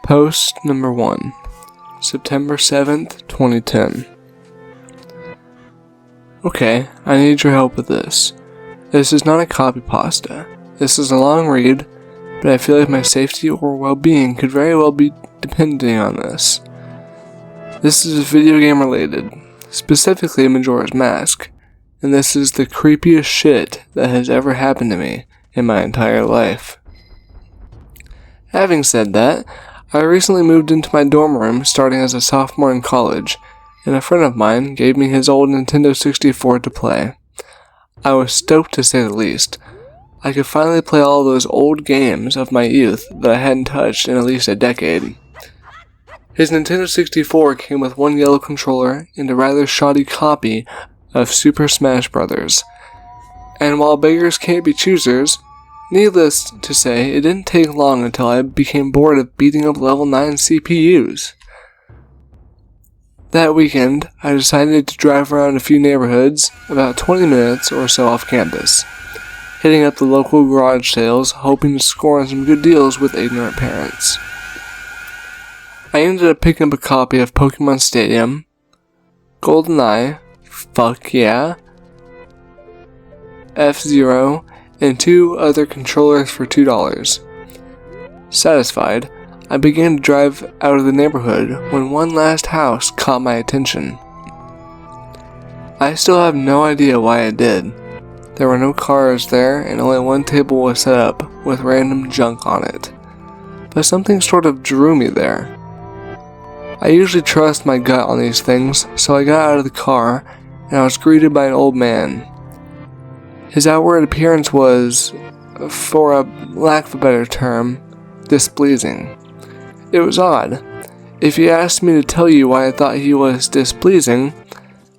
Post number 1, September 7th, 2010. Okay, I need your help with this. This is not a copy pasta. This is a long read, but I feel like my safety or well-being could very well be depending on this. This is video game related, specifically Majora's Mask, and this is the creepiest shit that has ever happened to me in my entire life. Having said that, I recently moved into my dorm room starting as a sophomore in college, and a friend of mine gave me his old Nintendo 64 to play. I was stoked to say the least. I could finally play all those old games of my youth that I hadn't touched in at least a decade. His Nintendo 64 came with one yellow controller and a rather shoddy copy of Super Smash Bros. And while beggars can't be choosers, needless to say, it didn't take long until I became bored of beating up level 9 CPUs. That weekend, I decided to drive around a few neighborhoods, about 20 minutes or so off campus, hitting up the local garage sales, hoping to score on some good deals with ignorant parents. I ended up picking up a copy of Pokemon Stadium, GoldenEye, fuck yeah, F-Zero, and 2 other controllers for $2. Satisfied, I began to drive out of the neighborhood when one last house caught my attention. I still have no idea why I did. There were no cars there and only one table was set up with random junk on it. But something sort of drew me there. I usually trust my gut on these things, so I got out of the car and I was greeted by an old man. His outward appearance was, for a lack of a better term, displeasing. It was odd. If you asked me to tell you why I thought he was displeasing,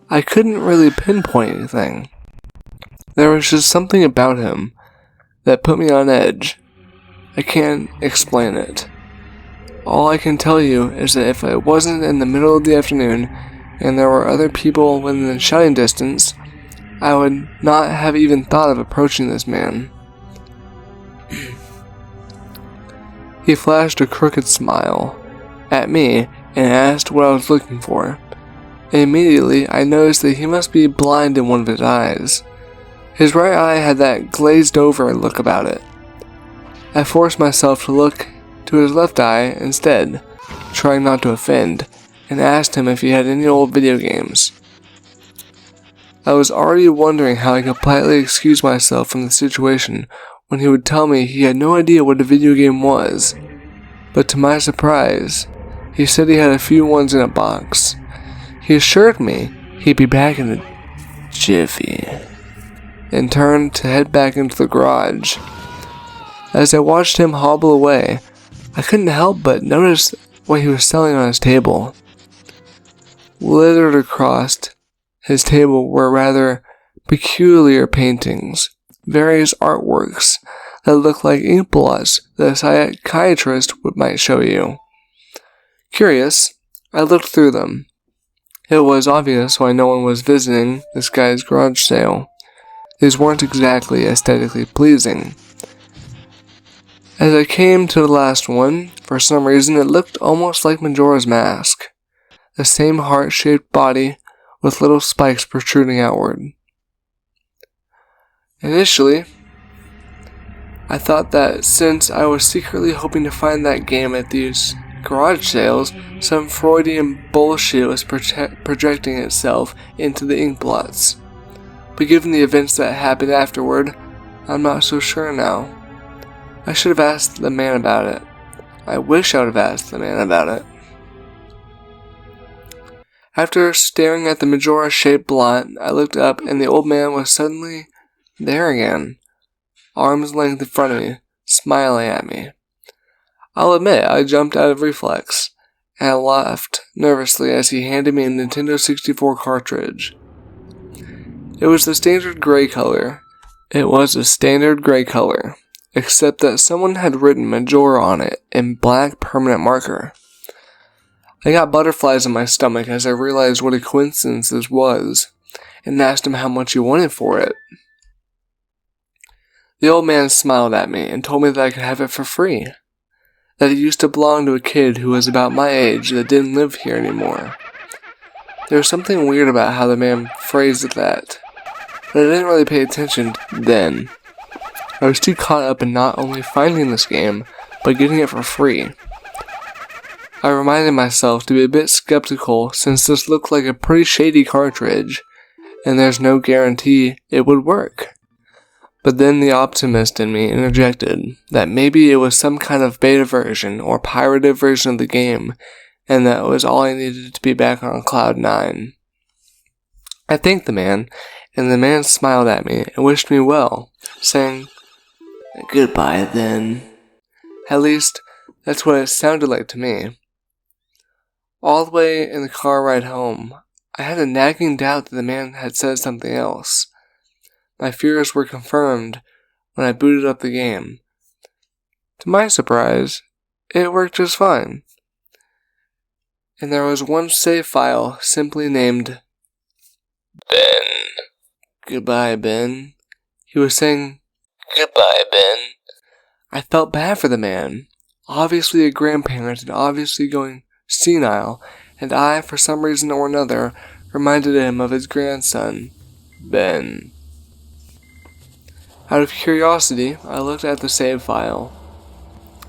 I couldn't really pinpoint anything. There was just something about him that put me on edge. I can't explain it. All I can tell you is that if it wasn't in the middle of the afternoon and there were other people within shouting distance, I would not have even thought of approaching this man. He flashed a crooked smile at me and asked what I was looking for. And immediately I noticed that he must be blind in one of his eyes. His right eye had that glazed over look about it. I forced myself to look to his left eye instead, trying not to offend, and asked him if he had any old video games. I was already wondering how I could politely excuse myself from the situation when he would tell me he had no idea what a video game was. But to my surprise, he said he had a few ones in a box. He assured me he'd be back in a jiffy, and turned to head back into the garage. As I watched him hobble away, I couldn't help but notice what he was selling on his table. Littered across his table were rather peculiar paintings, various artworks that looked like ink blots that a psychiatrist might show you. Curious, I looked through them. It was obvious why no one was visiting this guy's garage sale. These weren't exactly aesthetically pleasing. As I came to the last one, for some reason it looked almost like Majora's Mask. The same heart-shaped body with little spikes protruding outward. Initially, I thought that since I was secretly hoping to find that game at these garage sales, some Freudian bullshit was projecting itself into the ink blots. But given the events that happened afterward, I'm not so sure now. I should have asked the man about it. I wish I would have asked the man about it. After staring at the Majora-shaped blot, I looked up and the old man was suddenly there again, arm's length in front of me, smiling at me. I'll admit, I jumped out of reflex, and I laughed nervously as he handed me a Nintendo 64 cartridge. It was the standard gray color. Except that someone had written Majora on it in black permanent marker. I got butterflies in my stomach as I realized what a coincidence this was, and asked him how much he wanted for it. The old man smiled at me and told me that I could have it for free. that it used to belong to a kid who was about my age that didn't live here anymore. There was something weird about how the man phrased that, but I didn't really pay attention then. I was too caught up in not only finding this game, but getting it for free. I reminded myself to be a bit skeptical since this looked like a pretty shady cartridge, and there's no guarantee it would work. But then the optimist in me interjected that maybe it was some kind of beta version or pirated version of the game, and that was all I needed to be back on Cloud 9. I thanked the man, and the man smiled at me and wished me well, saying, "Goodbye then." At least, that's what it sounded like to me. All the way in the car ride home, I had a nagging doubt that the man had said something else. My fears were confirmed when I booted up the game. To my surprise, it worked just fine. And there was one save file simply named Ben. "Goodbye, Ben." He was saying, "Goodbye, Ben." I felt bad for the man. Obviously a grandparent and obviously going senile, and I, for some reason or another, reminded him of his grandson, Ben. Out of curiosity, I looked at the save file.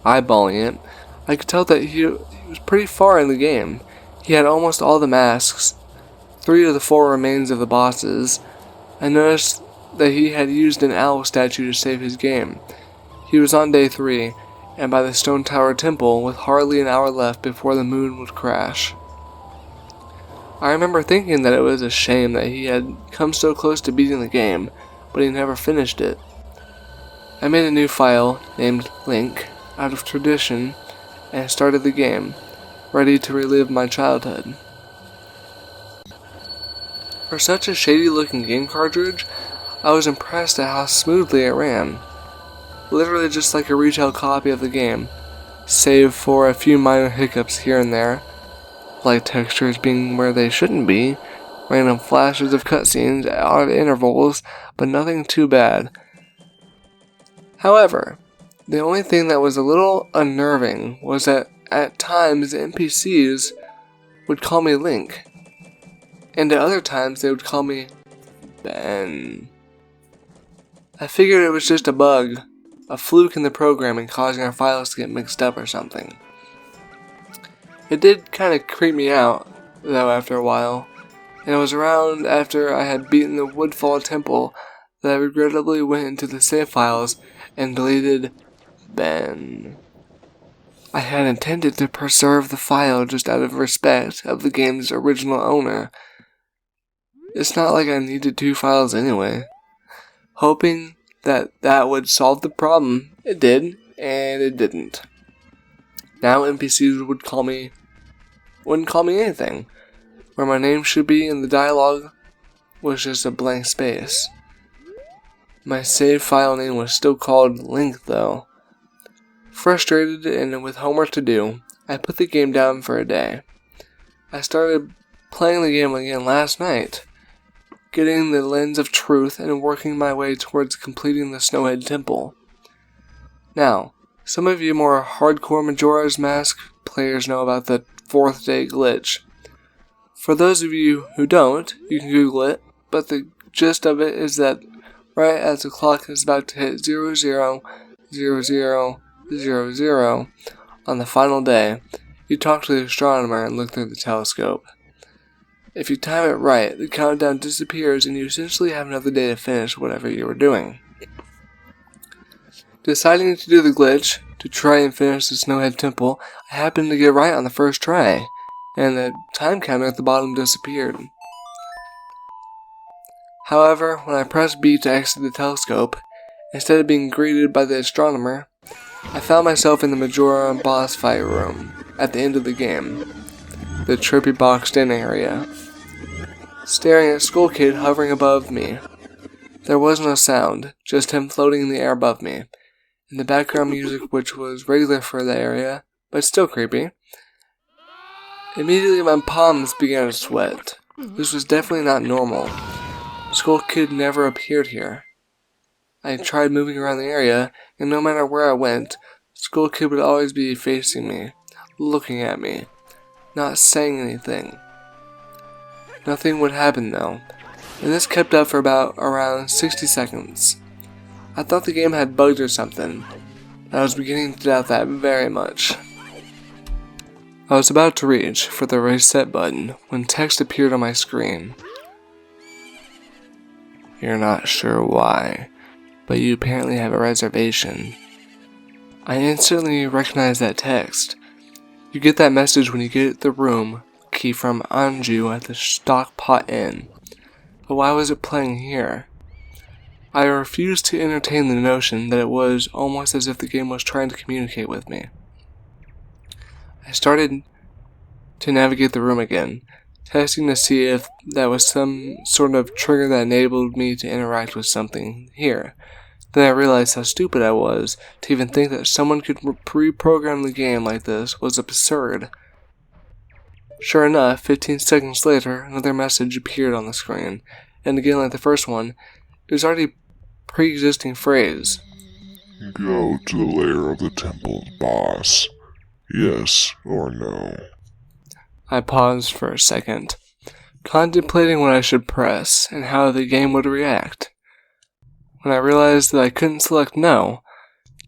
Eyeballing it, I could tell that he was pretty far in the game. He had almost all the masks, 3 of the 4 remains of the bosses. I noticed that he had used an owl statue to save his game. He was on day 3, and by the Stone Tower Temple with hardly an hour left before the moon would crash. I remember thinking that it was a shame that he had come so close to beating the game, but he never finished it. I made a new file named Link out of tradition and started the game, ready to relive my childhood. For such a shady looking game cartridge, I was impressed at how smoothly it ran. Literally just like a retail copy of the game, save for a few minor hiccups here and there, like textures being where they shouldn't be, random flashes of cutscenes at odd intervals, but nothing too bad. However, the only thing that was a little unnerving was that at times the NPCs would call me Link, and at other times they would call me Ben. I figured it was just a bug, a fluke in the programming causing our files to get mixed up or something. It did kind of creep me out, though, after a while, and it was around after I had beaten the Woodfall Temple that I regrettably went into the save files and deleted Ben. I had intended to preserve the file just out of respect of the game's original owner. It's not like I needed 2 files anyway. Hoping that would solve the problem, it did, and it didn't. Now NPCs wouldn't call me anything, where my name should be in the dialogue was just a blank space. My save file name was still called Link though. Frustrated and with homework to do, I put the game down for a day. I started playing the game again last night, getting the lens of truth and working my way towards completing the Snowhead Temple. Now, some of you more hardcore Majora's Mask players know about the 4th day glitch. For those of you who don't, you can Google it, but the gist of it is that right as the clock is about to hit 000000 on the final day, you talk to the astronomer and look through the telescope. If you time it right, the countdown disappears and you essentially have another day to finish whatever you were doing. Deciding to do the glitch, to try and finish the Snowhead Temple, I happened to get right on the first try, and the time counter at the bottom disappeared. However, when I pressed B to exit the telescope, instead of being greeted by the astronomer, I found myself in the Majora boss fight room at the end of the game, the trippy boxed-in area, staring at Skull Kid hovering above me. There was no sound, just him floating in the air above me, and the background music which was regular for the area, but still creepy. Immediately my palms began to sweat. This was definitely not normal. Skull Kid never appeared here. I tried moving around the area, and no matter where I went, School kid would always be facing me, looking at me, not saying anything. Nothing would happen though, and this kept up for around 60 seconds. I thought the game had bugged or something. I was beginning to doubt that very much. I was about to reach for the reset button when text appeared on my screen. You're not sure why, but you apparently have a reservation. I instantly recognized that text. You get that message when you get the room key from Anju at the Stockpot Inn. But why was it playing here? I refused to entertain the notion that it was almost as if the game was trying to communicate with me. I started to navigate the room again, testing to see if that was some sort of trigger that enabled me to interact with something here. Then I realized how stupid I was to even think that someone could pre-program the game like this was absurd. Sure enough, 15 seconds later, another message appeared on the screen, and again like the first one, it was already pre-existing phrase. Go to the lair of the temple boss. Yes or no? I paused for a second, contemplating what I should press and how the game would react. When I realized that I couldn't select no,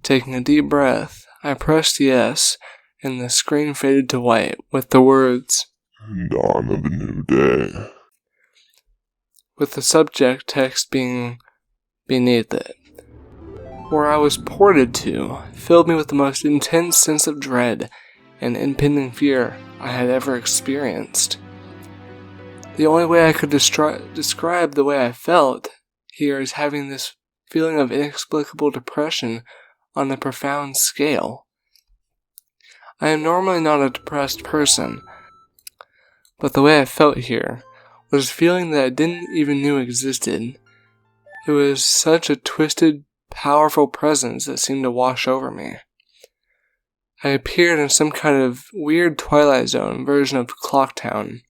taking a deep breath, I pressed yes, and the screen faded to white with the words, Dawn of a new day. With the subject text being beneath it. Where I was ported to filled me with the most intense sense of dread and impending fear I had ever experienced. The only way I could describe the way I felt here is having this feeling of inexplicable depression on a profound scale. I am normally not a depressed person, but the way I felt here was a feeling that I didn't even know existed. It was such a twisted, powerful presence that seemed to wash over me. I appeared in some kind of weird Twilight Zone version of Clocktown.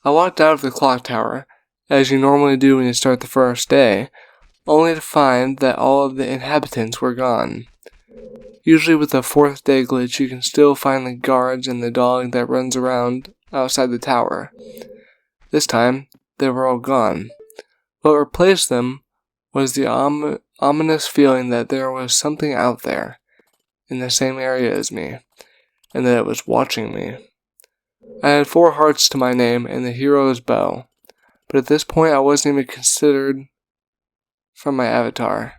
I walked out of the clock tower, as you normally do when you start the first day, only to find that all of the inhabitants were gone. Usually with the fourth day glitch you can still find the guards and the dog that runs around outside the tower. This time, they were all gone. What replaced them was the ominous feeling that there was something out there, in the same area as me, and that it was watching me. I had 4 hearts to my name and the hero's bow, but at this point I wasn't even considered from my avatar.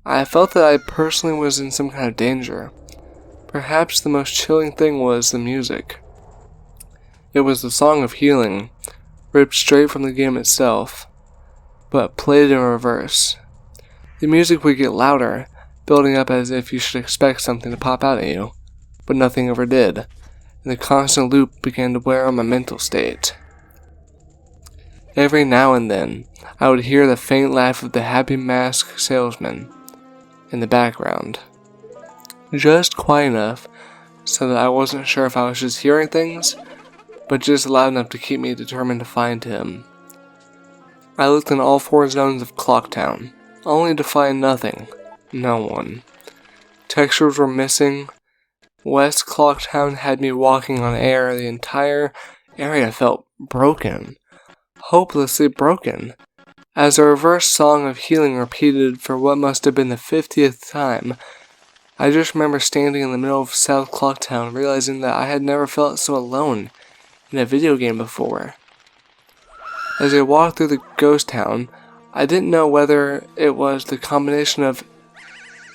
I felt that I personally was in some kind of danger. Perhaps the most chilling thing was the music. It was the Song of Healing, ripped straight from the game itself, but played in reverse. The music would get louder, building up as if you should expect something to pop out at you, but nothing ever did, and the constant loop began to wear on my mental state. Every now and then, I would hear the faint laugh of the happy mask salesman in the background. Just quiet enough so that I wasn't sure if I was just hearing things, but just loud enough to keep me determined to find him. I looked in all 4 zones of Clocktown, only to find nothing. No one. Textures were missing. West Clocktown had me walking on air. The entire area felt broken. Hopelessly broken. As a reverse Song of Healing repeated for what must have been the 50th time, I just remember standing in the middle of South Clocktown, realizing that I had never felt so alone in a video game before. As I walked through the ghost town, I didn't know whether it was the combination of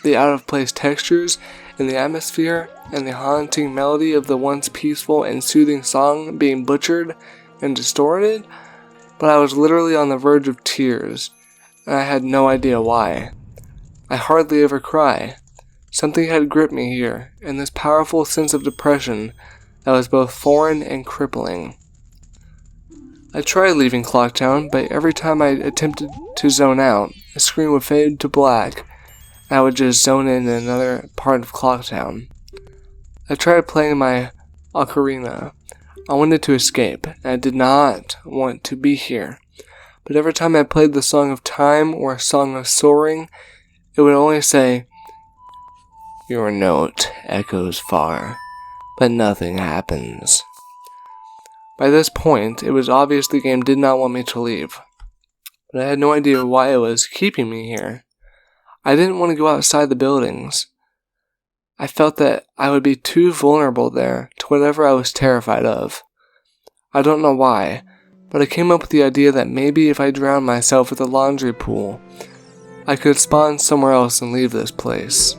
the out-of-place textures in the atmosphere and the haunting melody of the once peaceful and soothing song being butchered and distorted, but I was literally on the verge of tears, and I had no idea why. I hardly ever cry. Something had gripped me here, and this powerful sense of depression that was both foreign and crippling. I tried leaving Clocktown, but every time I attempted to zone out, the screen would fade to black, and I would just zone in another part of Clocktown. I tried playing my ocarina. I wanted to escape, and I did not want to be here. But every time I played the Song of Time or a Song of Soaring, it would only say, Your note echoes far, but nothing happens. By this point, it was obvious the game did not want me to leave, but I had no idea why it was keeping me here. I didn't want to go outside the buildings. I felt that I would be too vulnerable there to whatever I was terrified of. I don't know why, but I came up with the idea that maybe if I drowned myself at the laundry pool, I could spawn somewhere else and leave this place.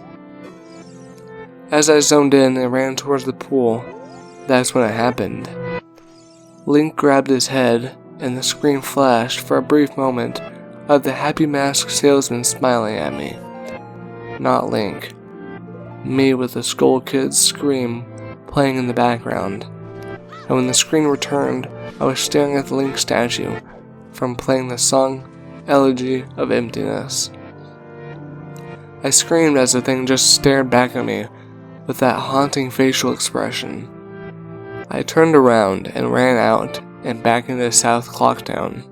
As I zoned in and ran towards the pool, that's when it happened. Link grabbed his head, and the screen flashed for a brief moment of the happy masked salesman smiling at me. Not Link. Me with the Skull Kid's scream playing in the background. And when the screen returned, I was staring at the Link statue from playing the song Elegy of Emptiness. I screamed as the thing just stared back at me with that haunting facial expression. I turned around and ran out and back into South Clocktown.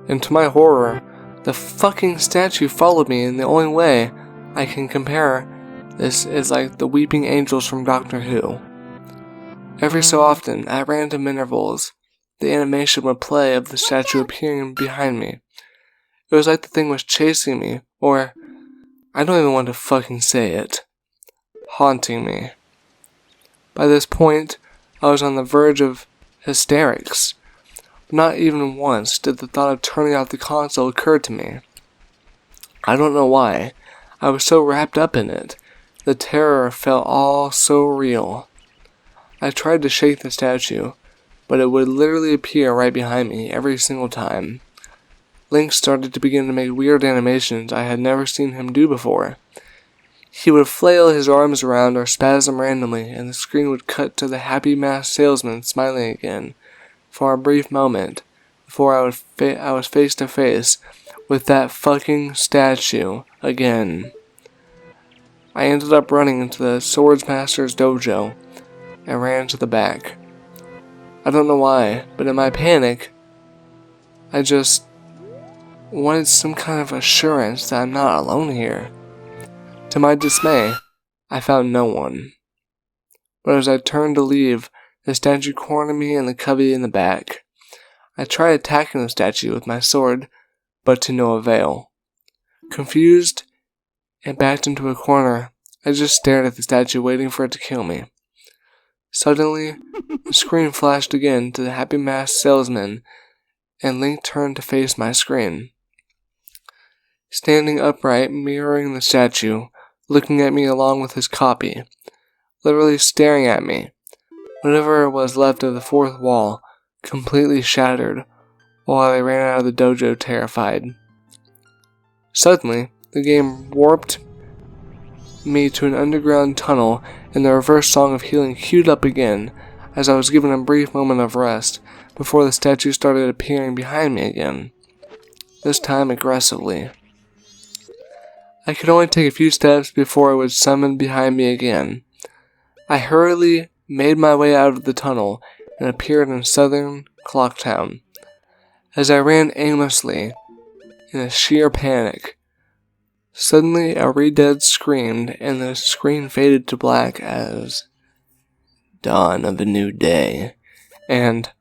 And to my horror, the fucking statue followed me in the only way I can compare this is like the weeping angels from Doctor Who. Every so often, at random intervals, the animation would play of the statue appearing behind me. It was like the thing was chasing me, or, I don't even want to fucking say it, haunting me. By this point, I was on the verge of hysterics. Not even once did the thought of turning off the console occur to me. I don't know why. I was so wrapped up in it. The terror felt all so real. I tried to shake the statue, but it would literally appear right behind me every single time. Link started to begin to make weird animations I had never seen him do before. He would flail his arms around or spasm randomly, and the screen would cut to the happy masked salesman smiling again for a brief moment before I was face to face with that fucking statue again. I ended up running into the Swordsmaster's dojo and ran to the back. I don't know why, but in my panic, I just wanted some kind of assurance that I'm not alone here. To my dismay, I found no one. But as I turned to leave, the statue cornered me in the cubby in the back. I tried attacking the statue with my sword, but to no avail. Confused and backed into a corner, I just stared at the statue waiting for it to kill me. Suddenly, the screen flashed again to the happy masked salesman, and Link turned to face my screen. Standing upright, mirroring the statue, looking at me along with his copy, literally staring at me, whatever was left of the fourth wall, completely shattered, while I ran out of the dojo terrified. Suddenly, the game warped me to an underground tunnel, and the reverse song of healing queued up again as I was given a brief moment of rest before the statue started appearing behind me again, this time aggressively. I could only take a few steps before it would summon behind me again. I hurriedly made my way out of the tunnel and appeared in southern Clocktown. As I ran aimlessly, in a sheer panic, suddenly a redhead screamed and the screen faded to black as dawn of a new day, and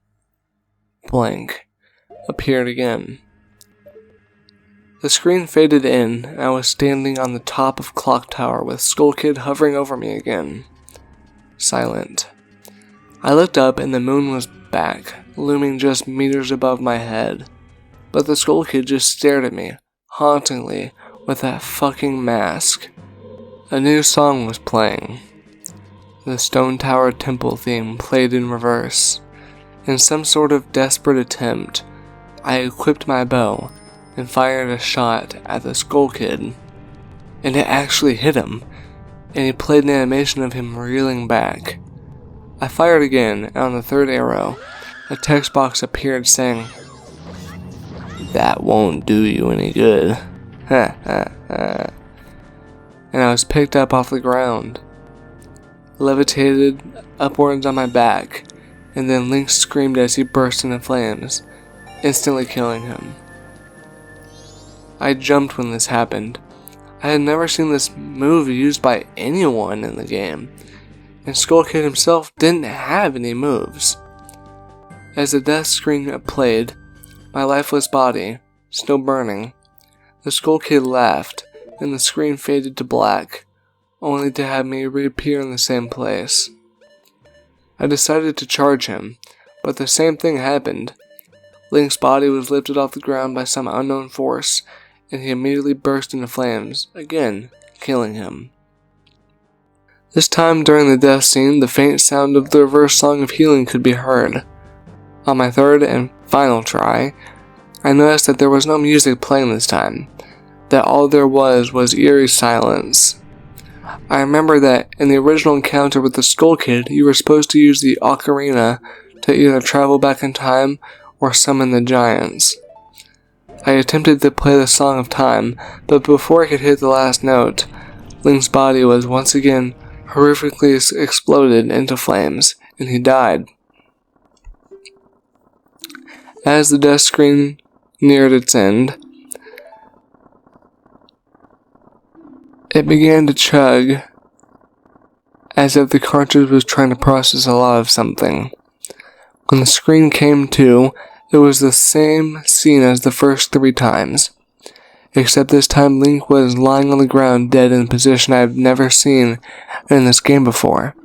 blank appeared again. The screen faded in, and I was standing on the top of Clock Tower with Skull Kid hovering over me again. Silent. I looked up and the moon was back, looming just meters above my head. But the Skull Kid just stared at me, hauntingly, with that fucking mask. A new song was playing. The Stone Tower Temple theme played in reverse. In some sort of desperate attempt, I equipped my bow and fired a shot at the Skull Kid. And it actually hit him, and he played an animation of him reeling back. I fired again, and on the third arrow, a text box appeared saying, "That won't do you any good." Ha ha ha. And I was picked up off the ground, levitated upwards on my back, and then Link screamed as he burst into flames, instantly killing him. I jumped when this happened. I had never seen this move used by anyone in the game, and Skull Kid himself didn't have any moves. As the death screen played, my lifeless body, still burning, the Skull Kid laughed, and the screen faded to black, only to have me reappear in the same place. I decided to charge him, but the same thing happened. Link's body was lifted off the ground by some unknown force, and he immediately burst into flames, again killing him. This time during the death scene, the faint sound of the reverse song of healing could be heard. On my third and final try, I noticed that there was no music playing this time, that all there was eerie silence. I remember that in the original encounter with the Skull Kid, you were supposed to use the ocarina to either travel back in time or summon the giants. I attempted to play the Song of Time, but before I could hit the last note, Link's body was once again horrifically exploded into flames, and he died. As the death screen neared its end, it began to chug, as if the cartridge was trying to process a lot of something. When the screen came to, it was the same scene as the first 3 times, except this time Link was lying on the ground dead in a position I have never seen in this game before.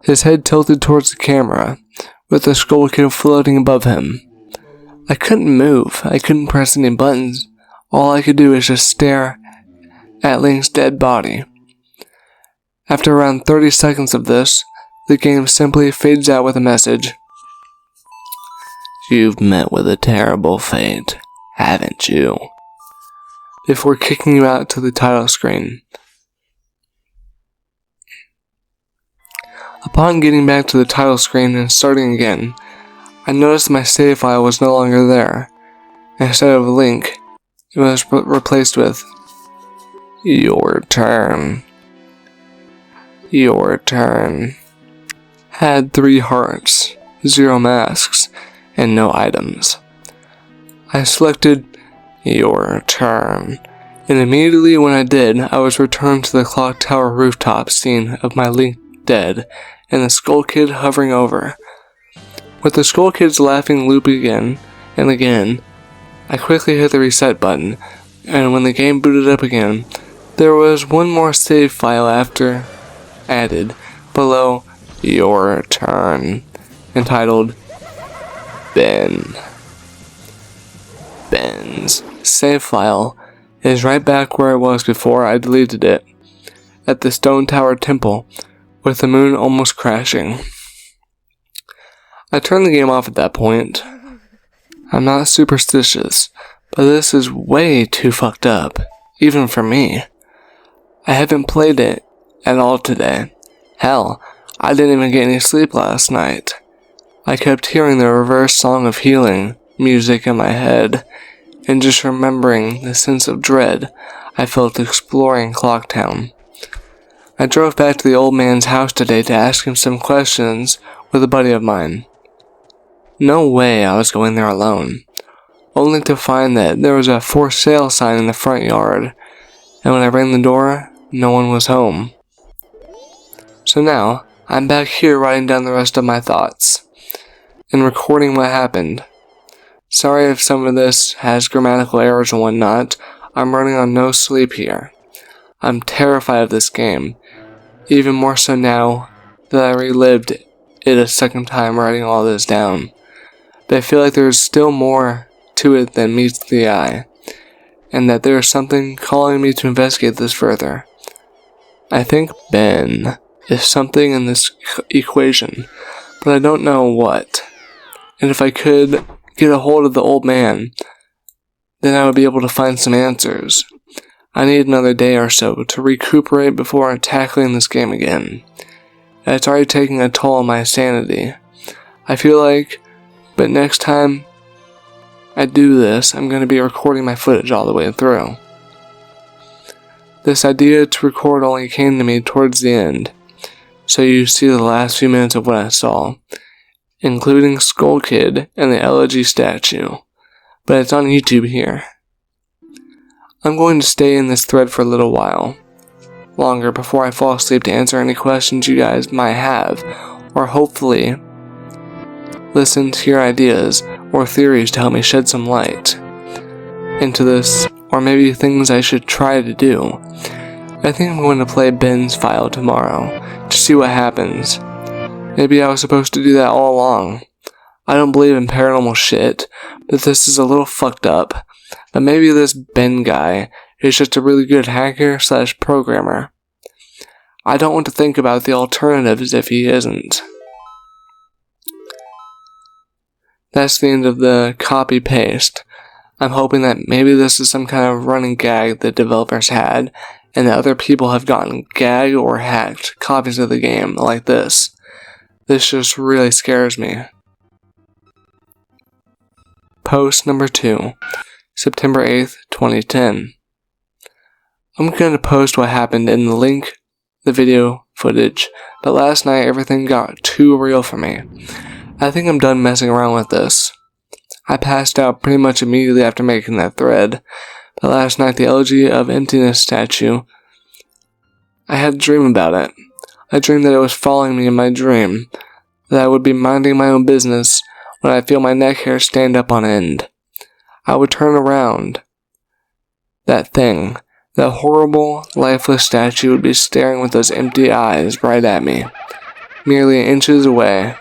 His head tilted towards the camera, with the Skull Kid floating above him. I couldn't move, I couldn't press any buttons, all I could do was just stare at Link's dead body. After around 30 seconds of this, the game simply fades out with a message. You've met with a terrible fate, haven't you? Before kicking you out to the title screen. Upon getting back to the title screen and starting again, I noticed my save file was no longer there. Instead of Link, it was replaced with Your turn. Your turn. Had 3 hearts, 0 masks, and no items. I selected Your turn, and immediately when I did, I was returned to the clock tower rooftop scene of my Link dead and the Skull Kid hovering over. With the Skull Kid's laughing loop again and again, I quickly hit the reset button, and when the game booted up again, there was one more save file added below Your turn, entitled Ben. Ben's save file is right back where it was before I deleted it, at the Stone Tower Temple, with the moon almost crashing. I turned the game off at that point. I'm not superstitious, but this is way too fucked up, even for me. I haven't played it at all today. Hell, I didn't even get any sleep last night. I kept hearing the reverse song of healing music in my head, and just remembering the sense of dread I felt exploring Clocktown. I drove back to the old man's house today to ask him some questions with a buddy of mine. No way I was going there alone, only to find that there was a for sale sign in the front yard, and when I rang the door, no one was home. So now, I'm back here writing down the rest of my thoughts, and recording what happened. Sorry if some of this has grammatical errors and whatnot. I'm running on no sleep here. I'm terrified of this game, even more so now that I relived it a second time writing all this down. But I feel like there's still more to it than meets the eye, and that there is something calling me to investigate this further. I think Ben is something in this equation, but I don't know what. And if I could get a hold of the old man, then I would be able to find some answers. I need another day or so to recuperate before tackling this game again. It's already taking a toll on my sanity. I feel like, but next time I do this, I'm going to be recording my footage all the way through. This idea to record only came to me towards the end, so you see the last few minutes of what I saw, including Skull Kid and the elegy statue, but it's on YouTube here. I'm going to stay in this thread for a little while longer before I fall asleep to answer any questions you guys might have, or hopefully listen to your ideas or theories to help me shed some light into this, or maybe things I should try to do. I think I'm going to play Ben's file tomorrow to see what happens. Maybe I was supposed to do that all along. I don't believe in paranormal shit, but this is a little fucked up. But maybe this Ben guy is just a really good hacker / programmer. I don't want to think about the alternatives if he isn't. That's the end of the copy-paste. I'm hoping that maybe this is some kind of running gag that developers had, and that other people have gotten gag or hacked copies of the game like this. This just really scares me. Post number 2, September 8th, 2010. I'm going to post what happened in the link, the video footage, but last night everything got too real for me. I think I'm done messing around with this. I passed out pretty much immediately after making that thread, but last night the Elegy of Emptiness statue, I had a dream about it. I dreamed that it was following me in my dream, that I would be minding my own business when I feel my neck hair stand up on end. I would turn around. That thing, that horrible, lifeless statue would be staring with those empty eyes right at me, merely inches away.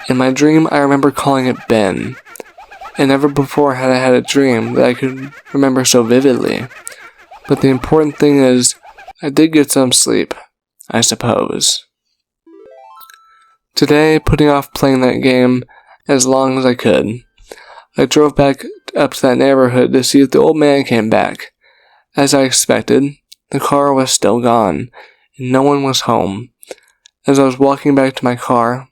In my dream, I remember calling it Ben, and never before had I had a dream that I could remember so vividly. But the important thing is, I did get some sleep, I suppose. Today, putting off playing that game as long as I could, I drove back up to that neighborhood to see if the old man came back. As I expected, the car was still gone, and no one was home. As I was walking back to my car,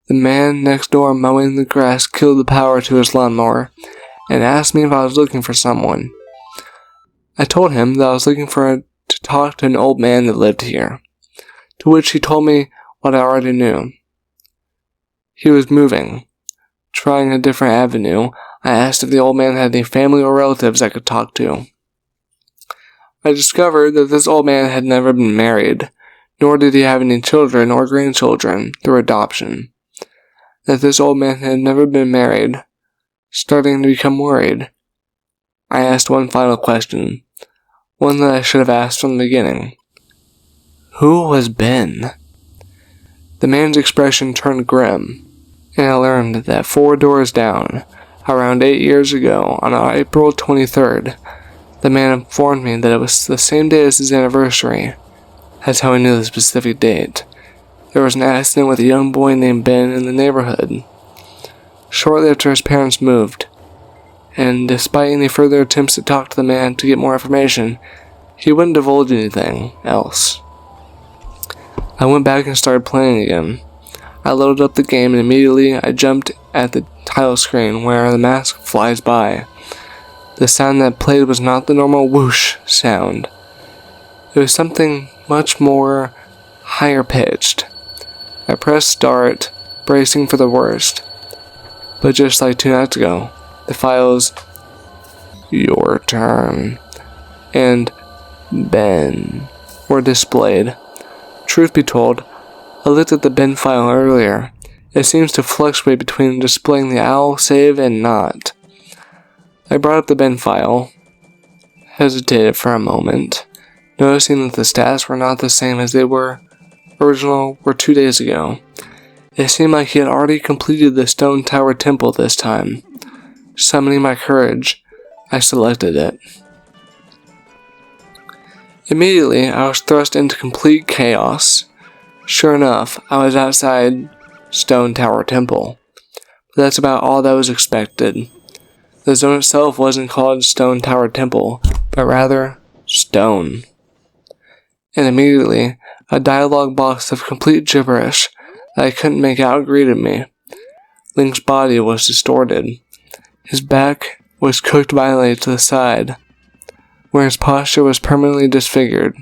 the man next door mowing the grass killed the power to his lawnmower and asked me if I was looking for someone. I told him that I was looking to talk to an old man that lived here, to which he told me what I already knew. He was moving. Trying a different avenue, I asked if the old man had any family or relatives I could talk to. I discovered that this old man had never been married, nor did he have any children or grandchildren through adoption. That this old man had never been married, starting to become worried. I asked one final question, one that I should have asked from the beginning. Who was Ben? The man's expression turned grim, and I learned that 4 doors down, around 8 years ago, on April 23rd, the man informed me that it was the same day as his anniversary. That's how I knew the specific date. There was an accident with a young boy named Ben in the neighborhood. Shortly after his parents moved, and despite any further attempts to talk to the man to get more information, he wouldn't divulge anything else. I went back and started playing again. I loaded up the game and immediately I jumped at the title screen where the mask flies by. The sound that played was not the normal whoosh sound. It was something much more higher pitched. I pressed start, bracing for the worst. But just like 2 nights ago, the files "Your Turn" and "Ben" were displayed. Truth be told, I looked at the Ben file earlier. It seems to fluctuate between displaying the owl save and not. I brought up the Ben file, hesitated for a moment, noticing that the stats were not the same as they were 2 days ago. It seemed like he had already completed the Stone Tower Temple this time. Summoning my courage, I selected it. Immediately, I was thrust into complete chaos. Sure enough, I was outside Stone Tower Temple. But that's about all that was expected. The zone itself wasn't called Stone Tower Temple, but rather Stone. And immediately, a dialogue box of complete gibberish that I couldn't make out greeted me. Link's body was distorted. His back was cooked violently to the side, where his posture was permanently disfigured.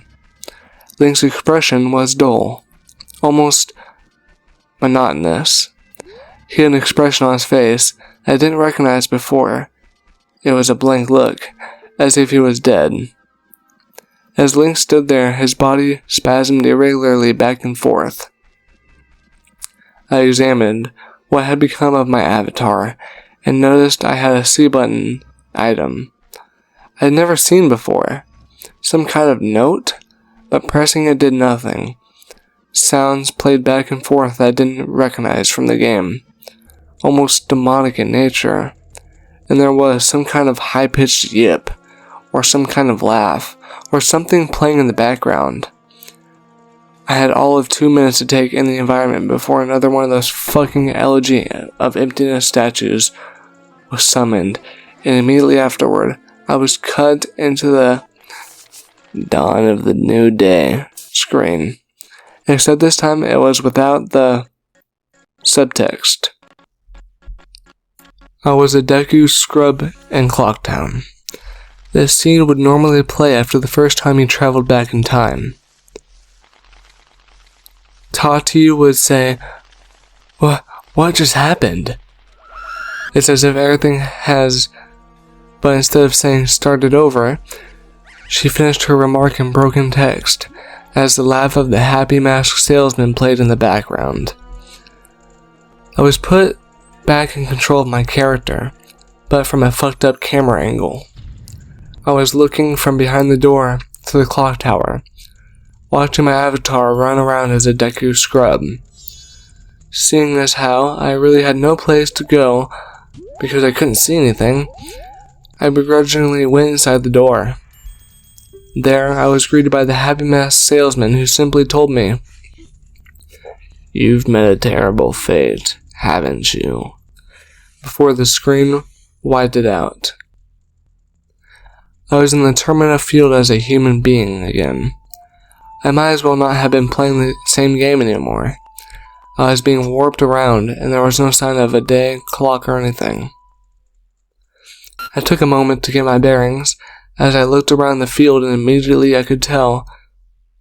Link's expression was dull, almost monotonous. He had an expression on his face I didn't recognize before. It was a blank look, as if he was dead. As Link stood there, his body spasmed irregularly back and forth. I examined what had become of my avatar and noticed I had a C button item I had never seen before. Some kind of note, but pressing it did nothing. Sounds played back and forth that I didn't recognize from the game, almost demonic in nature, and there was some kind of high-pitched yip, or some kind of laugh, or something playing in the background. I had all of 2 minutes to take in the environment before another one of those fucking Elegy of Emptiness statues was summoned, and immediately afterward, I was cut into the Dawn of the New Day screen. Except this time it was without the subtext. I was a Deku scrub in Clocktown. This scene would normally play after the first time he traveled back in time. Tati would say, What just happened? It's as if everything has, but instead of saying started over, she finished her remark in broken text, as the laugh of the happy masked salesman played in the background. I was put back in control of my character, but from a fucked up camera angle. I was looking from behind the door to the clock tower, watching my avatar run around as a Deku scrub. Seeing as how I really had no place to go because I couldn't see anything, I begrudgingly went inside the door. There, I was greeted by the happy masked salesman who simply told me, "You've met a terrible fate, haven't you?" before the screen whited out. I was in the Termina field as a human being again. I might as well not have been playing the same game anymore. I was being warped around, and there was no sign of a day, clock, or anything. I took a moment to get my bearings, as I looked around the field, and immediately I could tell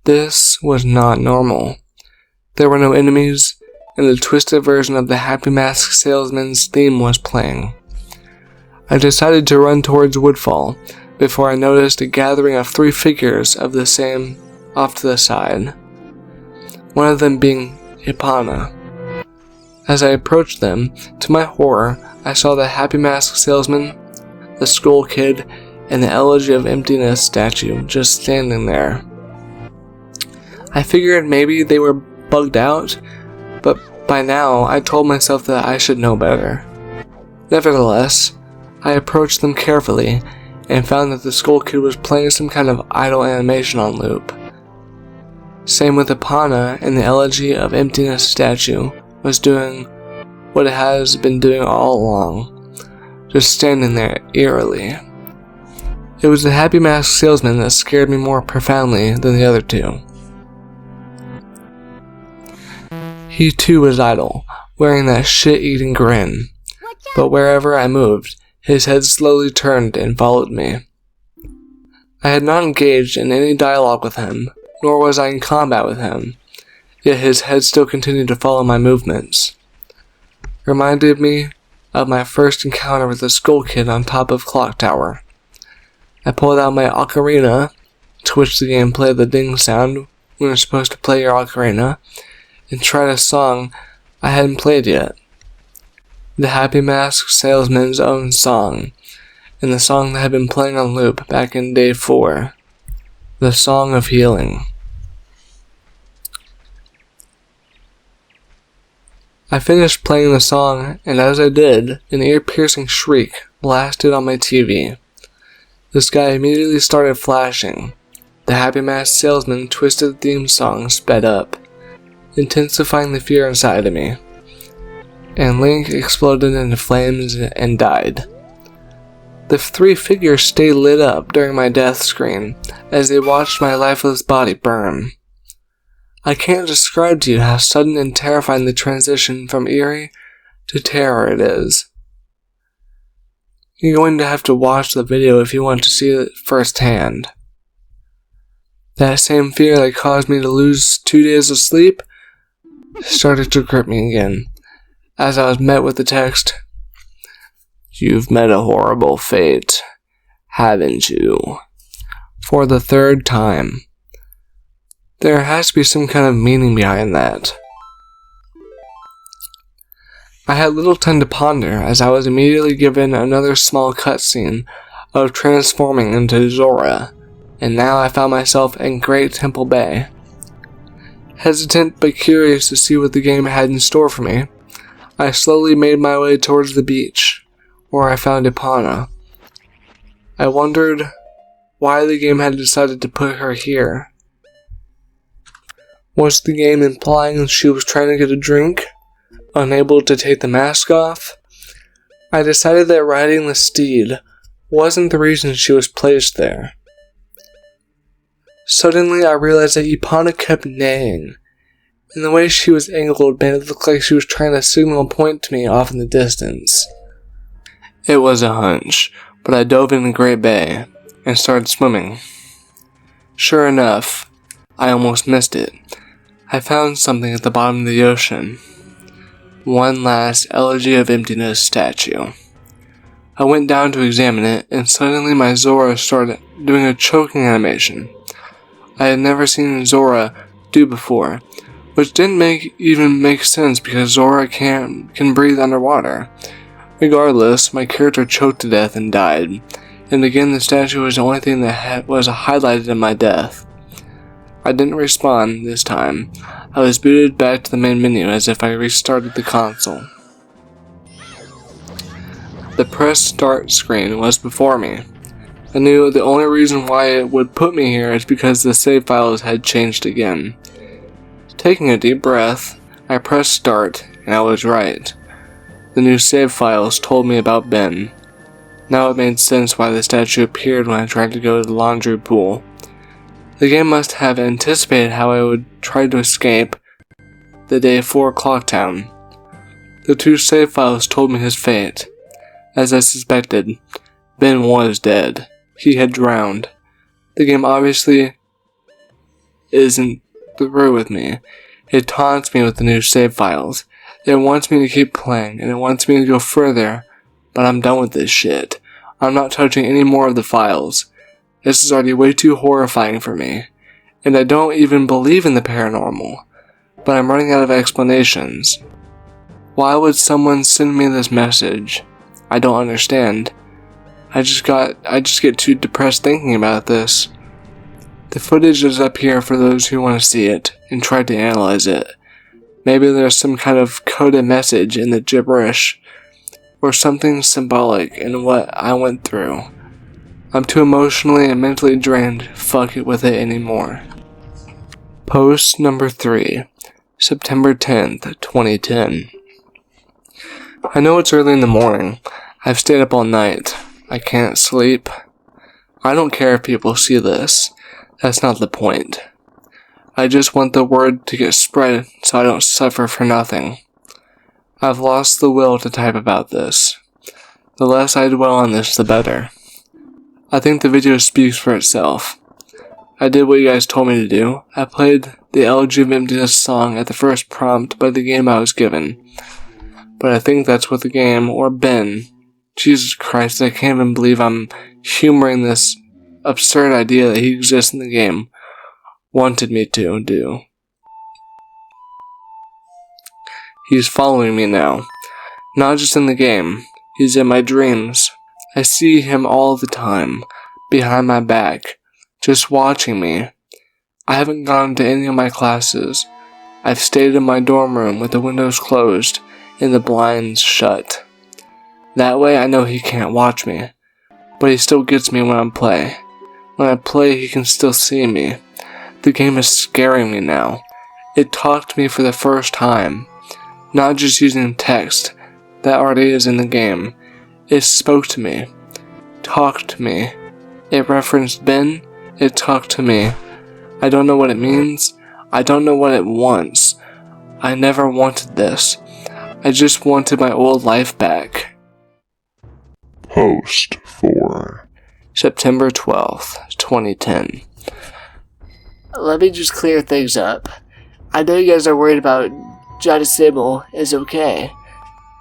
this was not normal. There were no enemies, and the twisted version of the Happy Mask Salesman's theme was playing. I decided to run towards Woodfall, before I noticed a gathering of 3 figures of the same off to the side, one of them being Ipana. As I approached them, to my horror, I saw the Happy Mask Salesman, the Skull Kid, and the Elegy of Emptiness statue just standing there. I figured maybe they were bugged out, but by now I told myself that I should know better. Nevertheless, I approached them carefully and found that the Skull Kid was playing some kind of idle animation on loop. Same with Ipana, and the Elegy of Emptiness statue was doing what it has been doing all along, just standing there eerily. It was the Happy Mask Salesman that scared me more profoundly than the other 2. He too was idle, wearing that shit-eating grin, but wherever I moved, his head slowly turned and followed me. I had not engaged in any dialogue with him, nor was I in combat with him, yet his head still continued to follow my movements. Reminded me of my first encounter with the Skull Kid on top of Clock Tower. I pulled out my ocarina, to which the game played the ding sound when you're supposed to play your ocarina, and tried a song I hadn't played yet. The Happy Mask Salesman's own song, and the song that had been playing on loop back in day 4, the Song of Healing. I finished playing the song, and as I did, an ear-piercing shriek blasted on my TV. The sky immediately started flashing. The Happy Mask Salesman twisted theme song sped up, intensifying the fear inside of me. And Link exploded into flames and died. The 3 figures stayed lit up during my death screen as they watched my lifeless body burn. I can't describe to you how sudden and terrifying the transition from eerie to terror it is. You're going to have to watch the video if you want to see it firsthand. That same fear that caused me to lose 2 days of sleep started to grip me again, as I was met with the text, "You've met a horrible fate, Haven't you? For the third time. There has to be some kind of meaning behind that. I had little time to ponder as I was immediately given another small cutscene of transforming into Zora, and now I found myself in Great Temple Bay. Hesitant but curious to see what the game had in store for me, I slowly made my way towards the beach, where I found Ipana. I wondered why the game had decided to put her here. Was the game implying she was trying to get a drink, unable to take the mask off? I decided that riding the steed wasn't the reason she was placed there. Suddenly I realized that Ipana kept neighing, and the way she was angled made it look like she was trying to signal a point to me off in the distance. It was a hunch, but I dove in the Great Bay and started swimming. Sure enough, I almost missed it. I found something at the bottom of the ocean. One last Elegy of Emptiness statue. I went down to examine it, and suddenly my Zora started doing a choking animation I had never seen Zora do before, which didn't even make sense because Zora can breathe underwater. Regardless, my character choked to death and died, and again the statue was the only thing that was highlighted in my death. I didn't respawn this time. I was booted back to the main menu as if I restarted the console. The press start screen was before me. I knew the only reason why it would put me here is because the save files had changed again. Taking a deep breath, I pressed start, and I was right. The new save files told me about Ben. Now it made sense why the statue appeared when I tried to go to the laundry pool. The game must have anticipated how I would try to escape the day 4 o'clock town. The 2 save files told me his fate. As I suspected, Ben was dead. He had drowned. The game obviously isn't through with me. It taunts me with the new save files. It wants me to keep playing, and it wants me to go further, but I'm done with this shit. I'm not touching any more of the files. This is already way too horrifying for me, and I don't even believe in the paranormal, but I'm running out of explanations. Why would someone send me this message? I don't understand. I just get too depressed thinking about this. The footage is up here for those who want to see it and try to analyze it. Maybe there's some kind of coded message in the gibberish, or something symbolic in what I went through. I'm too emotionally and mentally drained to fuck it with it anymore. Post number 3, September 10th, 2010. I know it's early in the morning. I've stayed up all night. I can't sleep. I don't care if people see this. That's not the point. I just want the word to get spread so I don't suffer for nothing. I've lost the will to type about this. The less I dwell on this, the better. I think the video speaks for itself. I did what you guys told me to do. I played the Elegy of Emptiness song at the first prompt by the game I was given. But I think that's what the game, or Ben, Jesus Christ, I can't even believe I'm humoring this absurd idea that he exists in the game, wanted me to do. He's following me now. Not just in the game, he's in my dreams. I see him all the time, behind my back, just watching me. I haven't gone to any of my classes. I've stayed in my dorm room with the windows closed and the blinds shut. That way I know he can't watch me, but he still gets me when I play. When I play, he can still see me. The game is scaring me now. It talked to me for the first time, not just using text that already is in the game. It spoke to me, talked to me. It referenced Ben, it talked to me. I don't know what it means. I don't know what it wants. I never wanted this. I just wanted my old life back. Post 4, September 12th, 2010. Let me just clear things up. I know you guys are worried about Johnny Sable is okay,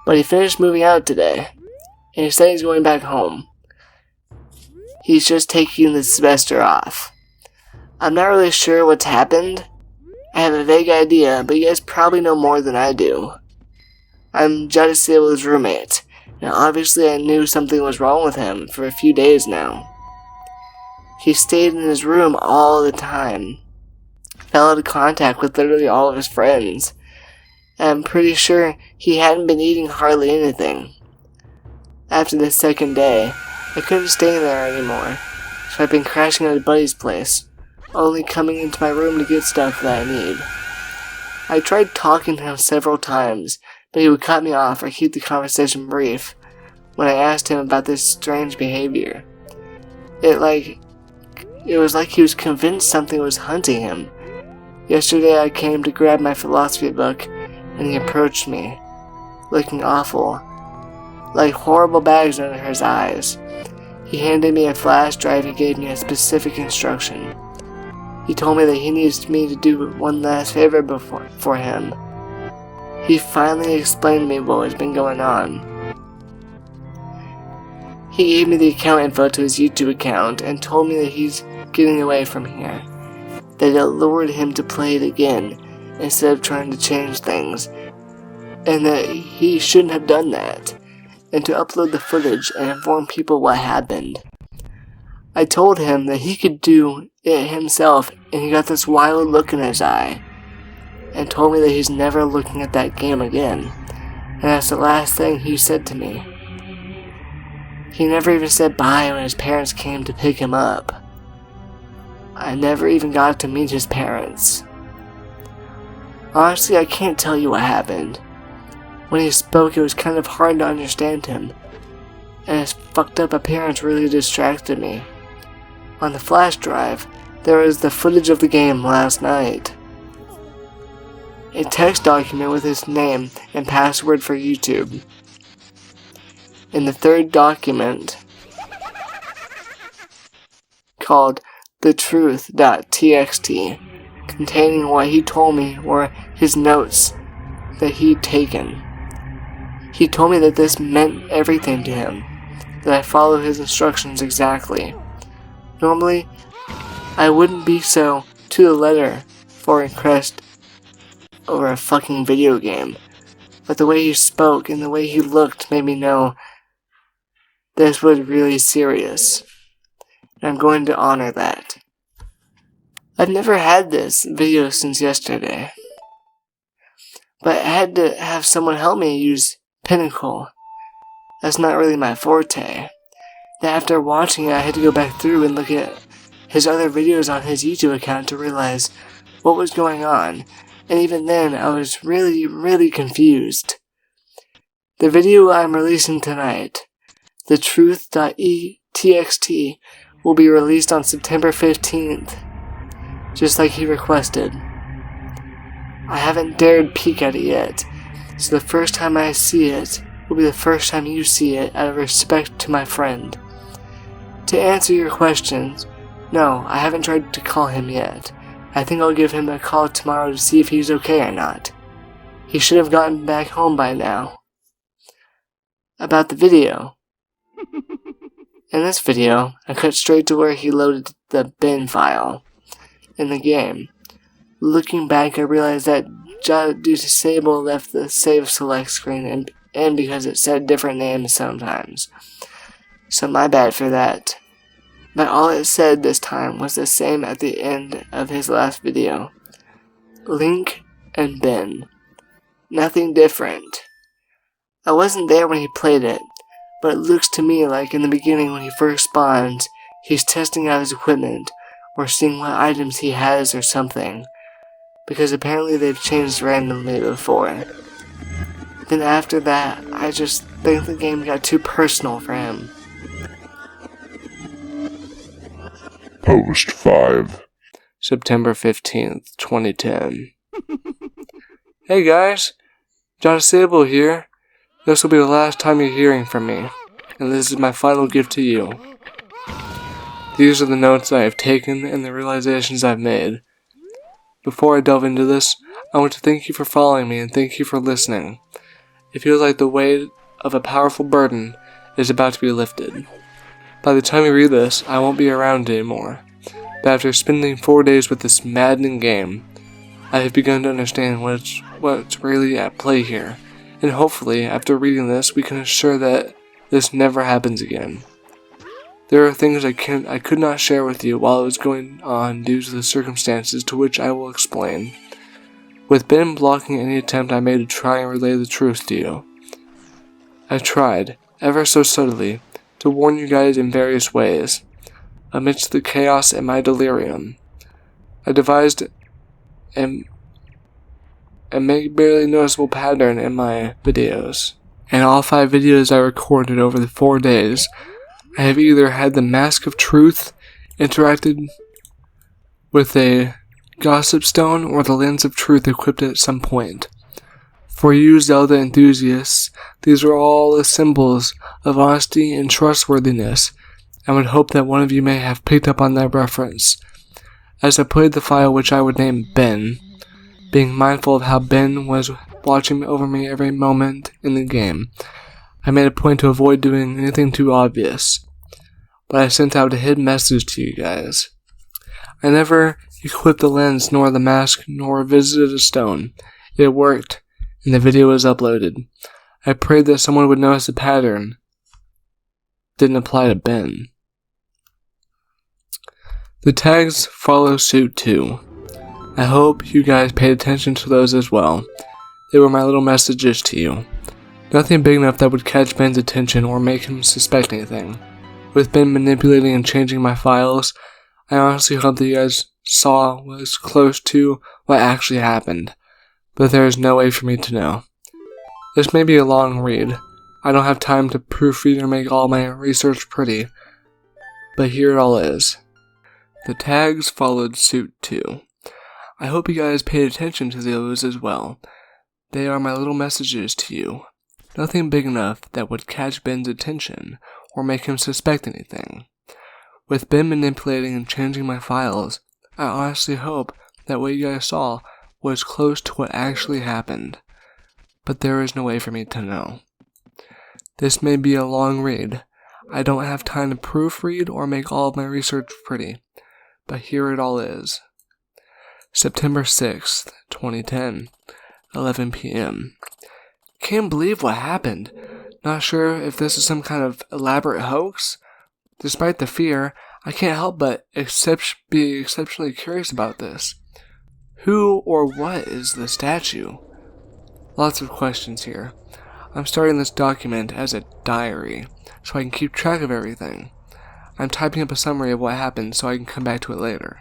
but he finished moving out today, and he said he's going back home. he's just taking the semester off. I'm not really sure what's happened. I have a vague idea, but you guys probably know more than I do. I'm Judge Sable's roommate, and obviously I knew something was wrong with him for a few days now. He stayed in his room all the time, fell out of contact with literally all of his friends, and I'm pretty sure he hadn't been eating hardly anything. After the second day, I couldn't stay there anymore, so I've been crashing at a buddy's place, only coming into my room to get stuff that I need. I tried talking to him several times, but he would cut me off or keep the conversation brief when I asked him about this strange behavior. It was like he was convinced something was hunting him. Yesterday I came to grab my philosophy book, and he approached me, looking awful, like horrible bags under his eyes. He handed me a flash drive and gave me a specific instruction. He told me that he needs me to do one last favor for him. He finally explained to me what has been going on. He gave me the account info to his YouTube account and told me that he's getting away from here, that it lured him to play it again instead of trying to change things, and that he shouldn't have done that, and to upload the footage and inform people what happened. I told him that he could do it himself, and he got this wild look in his eye, and told me that he's never looking at that game again, and that's the last thing he said to me. He never even said bye when his parents came to pick him up. I never even got to meet his parents. Honestly, I can't tell you what happened. When he spoke, it was kind of hard to understand him, and his fucked up appearance really distracted me. On the flash drive, there was the footage of the game last night. A text document with his name and password for YouTube. In the third document, called thetruth.txt, containing what he told me were his notes that he'd taken. He told me that this meant everything to him, that I follow his instructions exactly. Normally, I wouldn't be so to the letter for impressed over a fucking video game, but the way he spoke and the way he looked made me know this was really serious, and I'm going to honor that. I've never had this video since yesterday, but I had to have someone help me use Pinnacle. That's not really my forte. Then after watching it, I had to go back through and look at his other videos on his YouTube account to realize what was going on, and even then I was really confused. The video I'm releasing tonight, thetruth.txt, will be released on September 15th, just like he requested. I haven't dared peek at it yet, so the first time I see it will be the first time you see it out of respect to my friend. To answer your questions, no, I haven't tried to call him yet. I think I'll give him a call tomorrow to see if he's okay or not. He should have gotten back home by now. About the video. In this video, I cut straight to where he loaded the bin file in the game. Looking back, I realized that due to Sable left the save select screen and because it said different names sometimes. So my bad for that. But all it said this time was the same at the end of his last video. Link and bin. Nothing different. I wasn't there when he played it, but it looks to me like in the beginning when he first spawns, he's testing out his equipment, or seeing what items he has or something, because apparently they've changed randomly before. Then after that, I just think the game got too personal for him. Post 5. September 15th, 2010. Hey guys, John Sable here. This will be the last time you're hearing from me, and this is my final gift to you. These are the notes I have taken and the realizations I've made. Before I delve into this, I want to thank you for following me and thank you for listening. It feels like the weight of a powerful burden is about to be lifted. By the time you read this, I won't be around anymore. But after spending 4 days with this maddening game, I have begun to understand what's really at play here. And hopefully, after reading this, we can ensure that this never happens again. There are things I could not share with you while it was going on due to the circumstances, to which I will explain. With Ben blocking any attempt I made to try and relay the truth to you. I tried, ever so subtly, to warn you guys in various ways. Amidst the chaos and my delirium, I devised a barely noticeable pattern in my videos. In all 5 videos I recorded over the 4 days, I have either had the mask of truth interacted with a gossip stone or the lens of truth equipped at some point. For you Zelda enthusiasts, these are all the symbols of honesty and trustworthiness, and would hope that one of you may have picked up on that reference. As I played the file which I would name Ben, being mindful of how Ben was watching over me every moment in the game, I made a point to avoid doing anything too obvious, but I sent out a hidden message to you guys. I never equipped the lens, nor the mask, nor visited a stone. It worked, and the video was uploaded. I prayed that someone would notice the pattern. Didn't apply to Ben. The tags follow suit too. I hope you guys paid attention to those as well. They were my little messages to you. Nothing big enough that would catch Ben's attention or make him suspect anything. With Ben manipulating and changing my files, I honestly hope that you guys saw was close to what actually happened, but there is no way for me to know. This may be a long read. I don't have time to proofread or make all my research pretty, but here it all is. The tags followed suit too. I hope you guys paid attention to those as well. They are my little messages to you. Nothing big enough that would catch Ben's attention or make him suspect anything. With Ben manipulating and changing my files, I honestly hope that what you guys saw was close to what actually happened, but there is no way for me to know. This may be a long read. I don't have time to proofread or make all of my research pretty, but here it all is. September 6th, 2010, 11 p.m. Can't believe what happened. Not sure if this is some kind of elaborate hoax. Despite the fear, I can't help but be exceptionally curious about this. Who or what is the statue? Lots of questions here. I'm starting this document as a diary, so I can keep track of everything. I'm typing up a summary of what happened so I can come back to it later.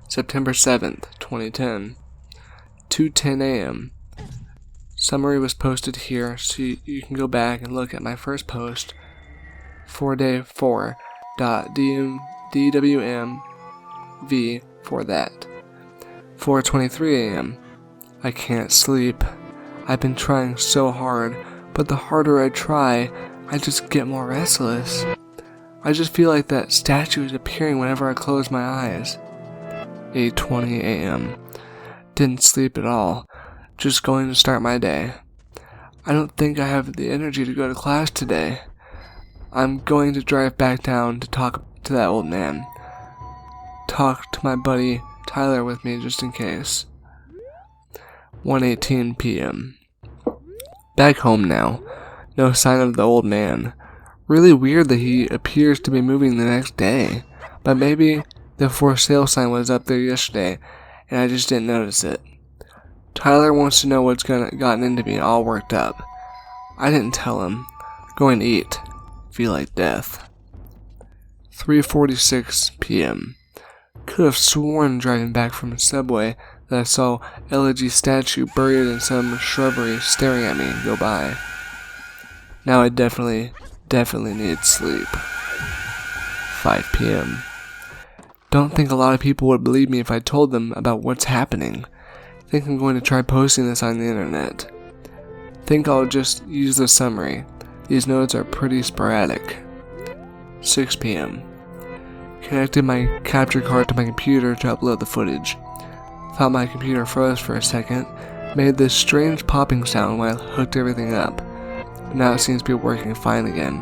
September 7th, 2010, 2:10 a.m. Summary was posted here, so you can go back and look at my first post, 4day4.dwmv for that. 4:23 a.m. I can't sleep. I've been trying so hard, but the harder I try, I just get more restless. I just feel like that statue is appearing whenever I close my eyes. 8:20 a.m. Didn't sleep at all. Just going to start my day. I don't think I have the energy to go to class today. I'm going to drive back down to talk to that old man. Talk to my buddy Tyler with me just in case. 1:18 p.m. Back home now. No sign of the old man. Really weird that he appears to be moving the next day. But maybe the for sale sign was up there yesterday and I just didn't notice it. Tyler wants to know what's gotten into me all worked up. I didn't tell him. Going to eat. Feel like death. 3:46 p.m. Could have sworn driving back from the subway that I saw Elegy's statue buried in some shrubbery staring at me go by. Now I definitely need sleep. 5 p.m. Don't think a lot of people would believe me if I told them about what's happening. Think I'm going to try posting this on the internet. Think I'll just use the summary. These notes are pretty sporadic. 6 p.m. Connected my capture card to my computer to upload the footage. Thought my computer froze for a second, made this strange popping sound while I hooked everything up. But now it seems to be working fine again.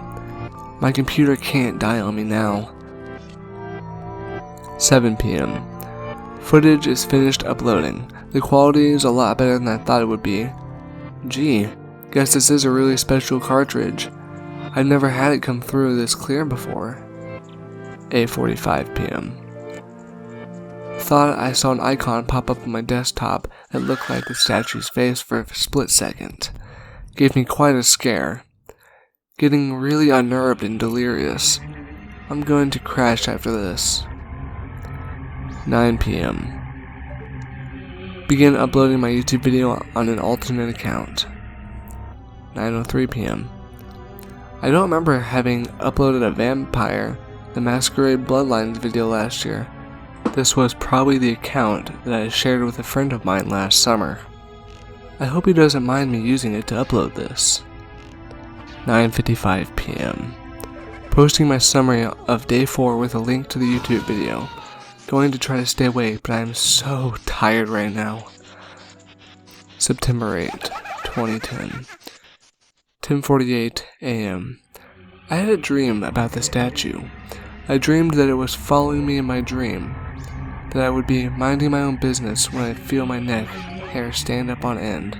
My computer can't die on me now. 7 p.m. Footage is finished uploading. The quality is a lot better than I thought it would be. Gee, guess this is a really special cartridge. I've never had it come through this clear before. 8:45 p.m. Thought I saw an icon pop up on my desktop that looked like the statue's face for a split second. Gave me quite a scare. Getting really unnerved and delirious. I'm going to crash after this. 9 p.m. Begin uploading my YouTube video on an alternate account. 9:03 p.m. I don't remember having uploaded a Vampire the Masquerade Bloodlines video last year. This was probably the account that I shared with a friend of mine last summer. I hope he doesn't mind me using it to upload this. 9:55 p.m. Posting my summary of day 4 with a link to the YouTube video. Going to try to stay awake, but I am so tired right now. September 8, 2010. 10:48 a.m. I had a dream about the statue. I dreamed that it was following me in my dream. That I would be minding my own business when I feel my neck hair stand up on end.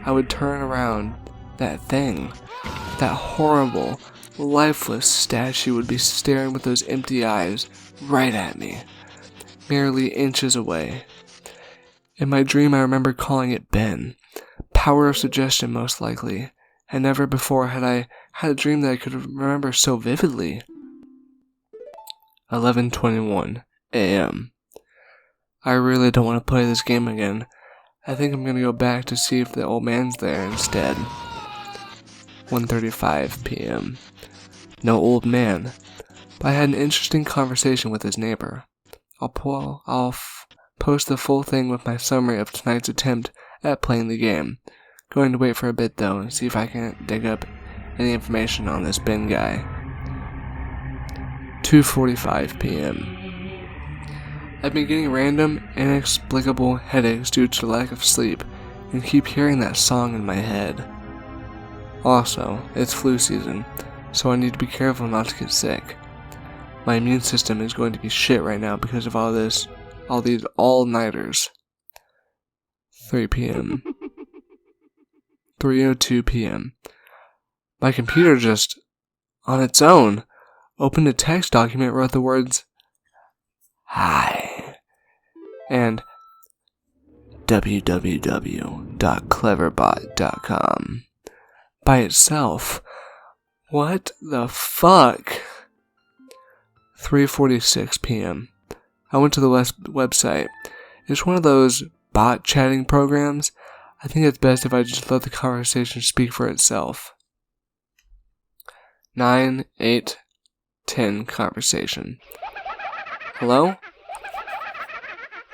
I would turn around. That thing, that horrible, lifeless statue would be staring with those empty eyes right at me, merely inches away. In my dream I remember calling it Ben. Power of suggestion most likely, and never before had I had a dream that I could remember so vividly. 11:21 a.m. I really don't want to play this game again. I think I'm going to go back to see if the old man's there instead. 1:35 p.m. No old man, but I had an interesting conversation with his neighbor. I'll post the full thing with my summary of tonight's attempt at playing the game. Going to wait for a bit though and see if I can dig up any information on this Ben guy. 2:45 p.m. I've been getting random, inexplicable headaches due to lack of sleep and keep hearing that song in my head. Also, it's flu season, so I need to be careful not to get sick. My immune system is going to be shit right now because of all these all-nighters. 3 p.m. 3:02 p.m. My computer just, on its own, opened a text document, wrote the words, "Hi," and www.cleverbot.com by itself. What the fuck? 3:46 p.m. I went to the website. It's one of those bot chatting programs. I think it's best if I just let the conversation speak for itself. 9, 8, 10 conversation. Hello?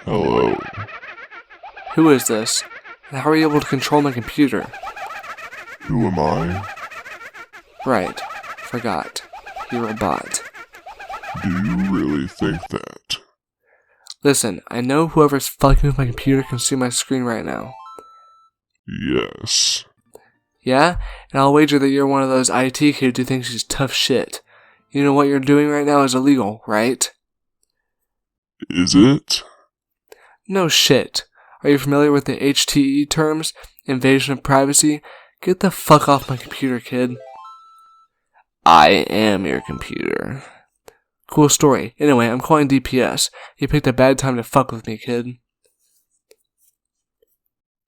Hello. Who is this? And how are you able to control my computer? Who am I? Right. Forgot. You're a bot. Do you really think that? Listen, I know whoever's fucking with my computer can see my screen right now. Yes. Yeah? And I'll wager that you're one of those IT kids who thinks he's tough shit. You know what you're doing right now is illegal, right? Is it? No shit. Are you familiar with the HTE terms? Invasion of privacy? Get the fuck off my computer, kid. I am your computer. Cool story. Anyway, I'm calling DPS. You picked a bad time to fuck with me, kid.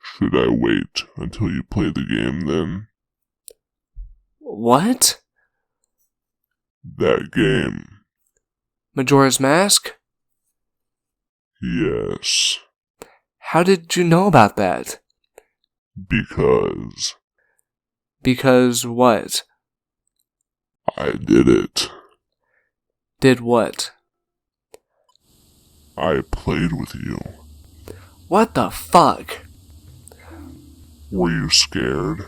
Should I wait until you play the game then? What? That game. Majora's Mask? Yes. How did you know about that? Because Because what? I did it. Did what? I played with you. What the fuck? Were you scared?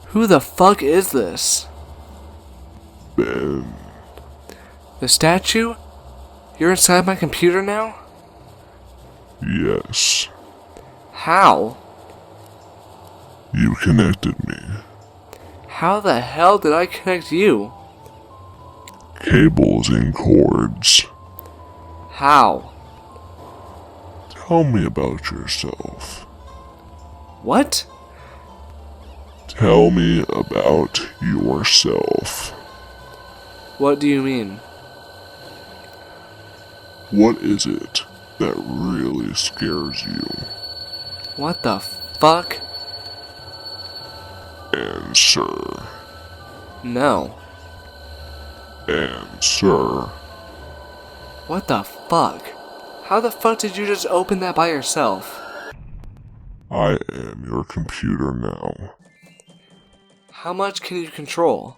Who the fuck is this? Ben. The statue? You're inside my computer now? Yes. How? You connected me. How the hell did I connect you? cables and cords. How? Tell me about yourself. What? Tell me about yourself. What do you mean? What is it that really scares you? What the fuck? Answer. No. Answer. What the fuck? How the fuck did you just open that by yourself? I am your computer now. How much can you control?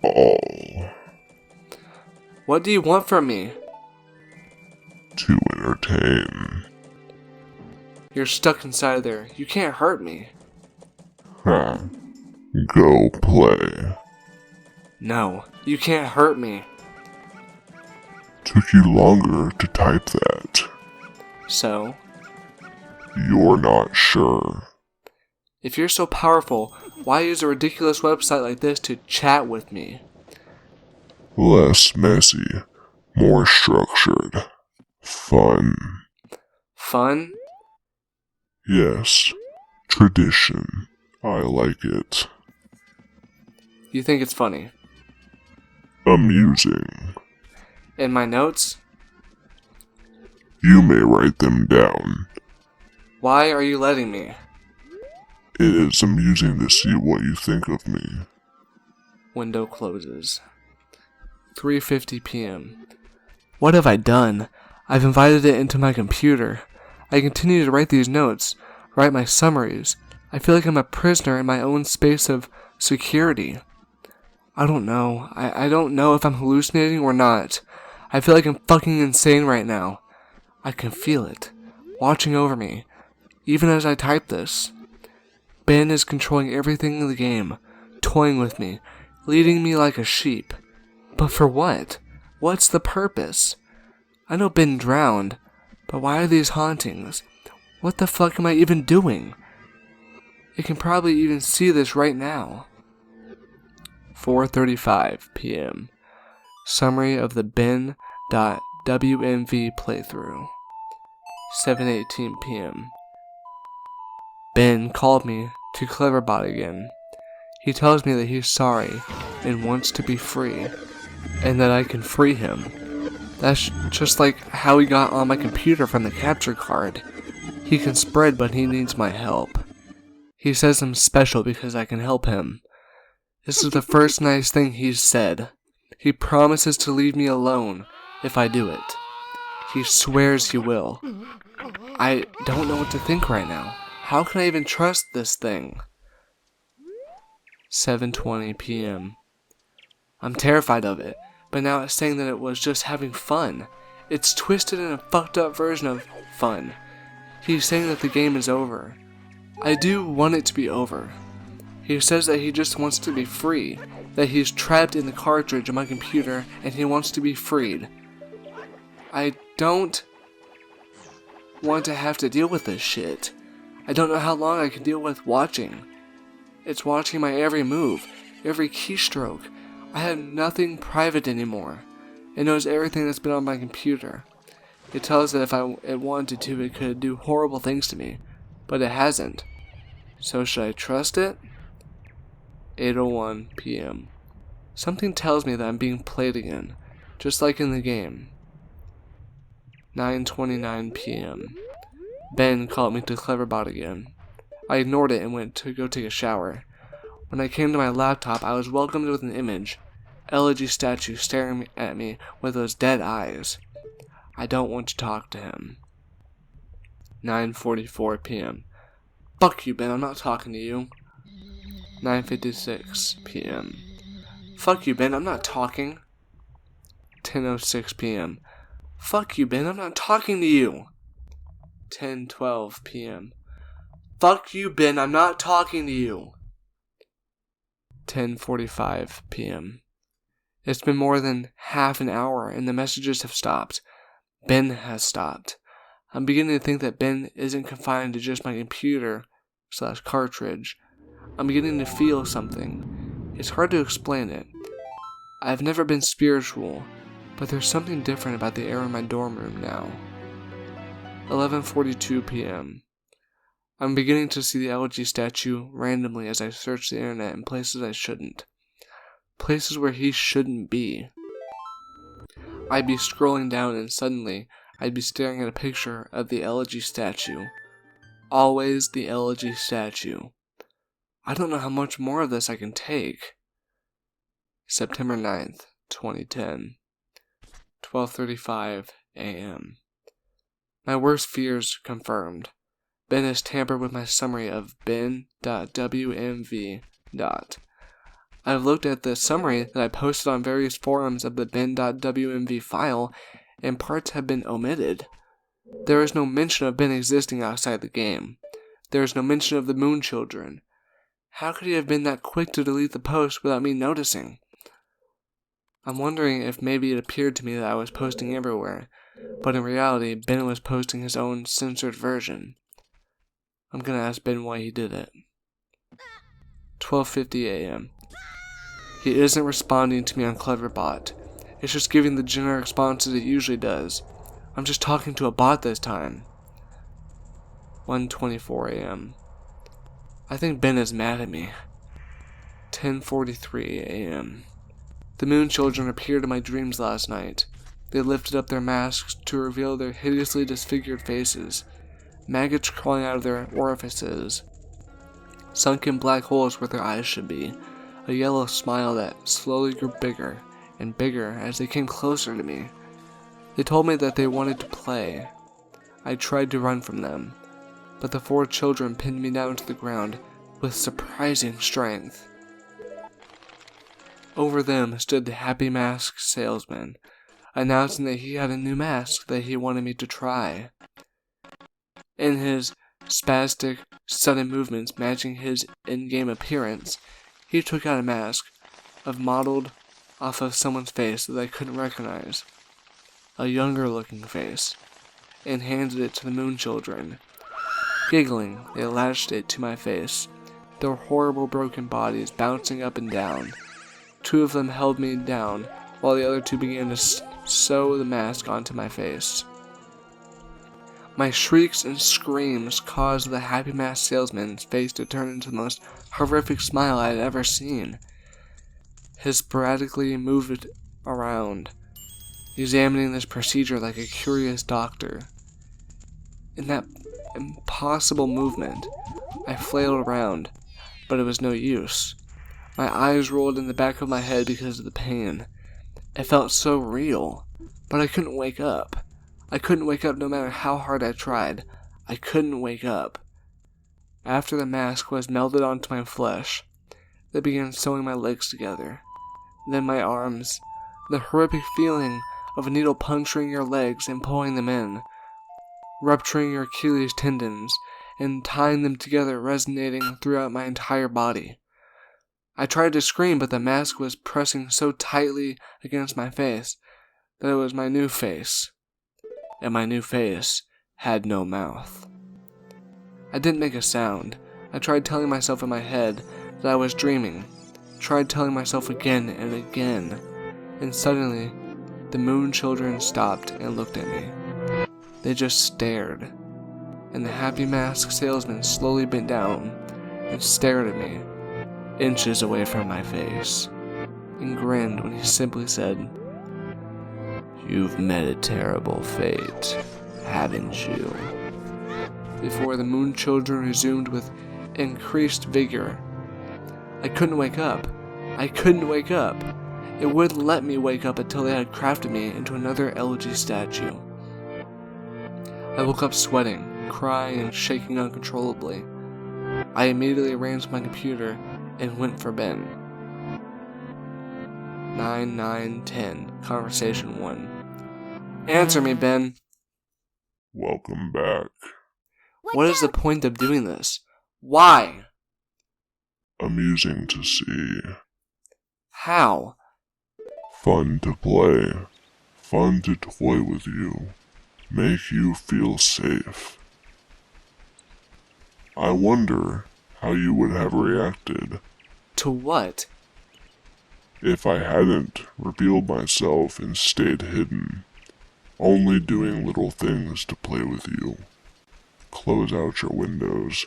All. What do you want from me? To entertain. You're stuck inside there. You can't hurt me. Ha. Go play. No, you can't hurt me. Took you longer to type that. So, You're not sure. if you're so powerful, why use a ridiculous website like this to chat with me? Less messy. More structured. Fun. Fun? Yes. Tradition. I like it. You think it's funny? Amusing. In my notes? You may write them down. Why are you letting me? It is amusing to see what you think of me. Window closes. 3:50 p.m. What have I done? I've invited it into my computer. I continue to write these notes, write my summaries. I feel like I'm a prisoner in my own space of security. I don't know. I don't know if I'm hallucinating or not. I feel like I'm fucking insane right now. I can feel it, watching over me, even as I type this. Ben is controlling everything in the game, toying with me, leading me like a sheep. But for what? What's the purpose? I know Ben drowned, but why are these hauntings? What the fuck am I even doing? It can probably even see this right now. 4:35 p.m. Summary of the Ben.wmv playthrough. 7:18 p.m. Ben called me to Cleverbot again. He tells me that he's sorry and wants to be free, and that I can free him. That's just like how he got on my computer from the capture card. He can spread, but he needs my help. He says I'm special because I can help him. This is the first nice thing he's said. He promises to leave me alone if I do it. He swears he will. I don't know what to think right now. How can I even trust this thing? 7:20 p.m. I'm terrified of it, but now it's saying that it was just having fun. It's twisted in a fucked up version of fun. He's saying that the game is over. I do want it to be over. He says that he just wants to be free, that he's trapped in the cartridge of my computer and he wants to be freed. I don't want to have to deal with this shit. I don't know how long I can deal with watching. It's watching my every move, every keystroke. I have nothing private anymore. It knows everything that's been on my computer. It tells that if it wanted to, it could do horrible things to me, but it hasn't. So should I trust it? 8:01 p.m. Something tells me that I'm being played again, just like in the game. 9:29 p.m. Ben called me to Cleverbot again. I ignored it and went to go take a shower. When I came to my laptop, I was welcomed with an image. Elegy statue staring at me with those dead eyes. I don't want to talk to him. 9:44 p.m. Fuck you, Ben, I'm not talking to you. 9:56 p.m. Fuck you, Ben, I'm not talking. 10:06 p.m. Fuck you, Ben, I'm not talking to you. 10:12 p.m. Fuck you, Ben, I'm not talking to you. 10:45 p.m. It's been more than half an hour and the messages have stopped. Ben has stopped. I'm beginning to think that Ben isn't confined to just my computer/cartridge. I'm beginning to feel something. It's hard to explain it. I've never been spiritual, but there's something different about the air in my dorm room now. 11:42 p.m. I'm beginning to see the elegy statue randomly as I search the internet in places I shouldn't. Places where he shouldn't be. I'd be scrolling down and suddenly I'd be staring at a picture of the elegy statue. Always the elegy statue. I don't know how much more of this I can take. September 9th, 2010. 12:35 a.m. My worst fears confirmed. Ben has tampered with my summary of ben.wmv. I've looked at the summary that I posted on various forums of the ben.wmv file, and parts have been omitted. There is no mention of Ben existing outside the game. There is no mention of the Moon Children. How could he have been that quick to delete the post without me noticing? I'm wondering if maybe it appeared to me that I was posting everywhere, but in reality, Ben was posting his own censored version. I'm gonna ask Ben why he did it. 12:50 a.m. He isn't responding to me on Cleverbot. It's just giving the generic responses it usually does. I'm just talking to a bot this time. 1:24 a.m. I think Ben is mad at me. 10:43 a.m. The Moon Children appeared in my dreams last night. They lifted up their masks to reveal their hideously disfigured faces, maggots crawling out of their orifices, sunken black holes where their eyes should be, a yellow smile that slowly grew bigger and bigger as they came closer to me. They told me that they wanted to play. I tried to run from them, but the 4 children pinned me down to the ground with surprising strength. Over them stood the Happy Mask salesman, announcing that he had a new mask that he wanted me to try. In his spastic, sudden movements matching his in-game appearance, he took out a mask modeled off of someone's face that I couldn't recognize, a younger-looking face, and handed it to the Moon Children. Giggling, they lashed it to my face, their horrible broken bodies bouncing up and down. 2 of them held me down, while the other 2 began to sew the mask onto my face. My shrieks and screams caused the Happy Mask salesman's face to turn into the most horrific smile I had ever seen. He sporadically moved around, examining this procedure like a curious doctor. In that impossible movement, I flailed around, but it was no use. My eyes rolled in the back of my head because of the pain. It felt so real, but I couldn't wake up. I couldn't wake up no matter how hard I tried. I couldn't wake up. After the mask was melted onto my flesh, they began sewing my legs together. Then my arms. The horrific feeling of a needle puncturing your legs and pulling them in, rupturing your Achilles tendons, and tying them together, resonating throughout my entire body. I tried to scream, but the mask was pressing so tightly against my face that it was my new face, and my new face had no mouth. I didn't make a sound. I tried telling myself in my head that I was dreaming, tried telling myself again and again, and suddenly the Moon Children stopped and looked at me. They just stared, and the Happy Mask salesman slowly bent down and stared at me, inches away from my face, and grinned when he simply said, "You've met a terrible fate, haven't you?" Before the Moon Children resumed with increased vigor. I couldn't wake up. I couldn't wake up. It wouldn't let me wake up until they had crafted me into another elegy statue. I woke up sweating, crying, and shaking uncontrollably. I immediately ran to my computer and went for Ben. 9:10 Conversation 1. Answer me, Ben. Welcome back. What is the point of doing this? Why? Amusing to see. How? Fun to play. Fun to toy with you. Make you feel safe. I wonder how you would have reacted. To what? If I hadn't revealed myself and stayed hidden, only doing little things to play with you. Close out your windows,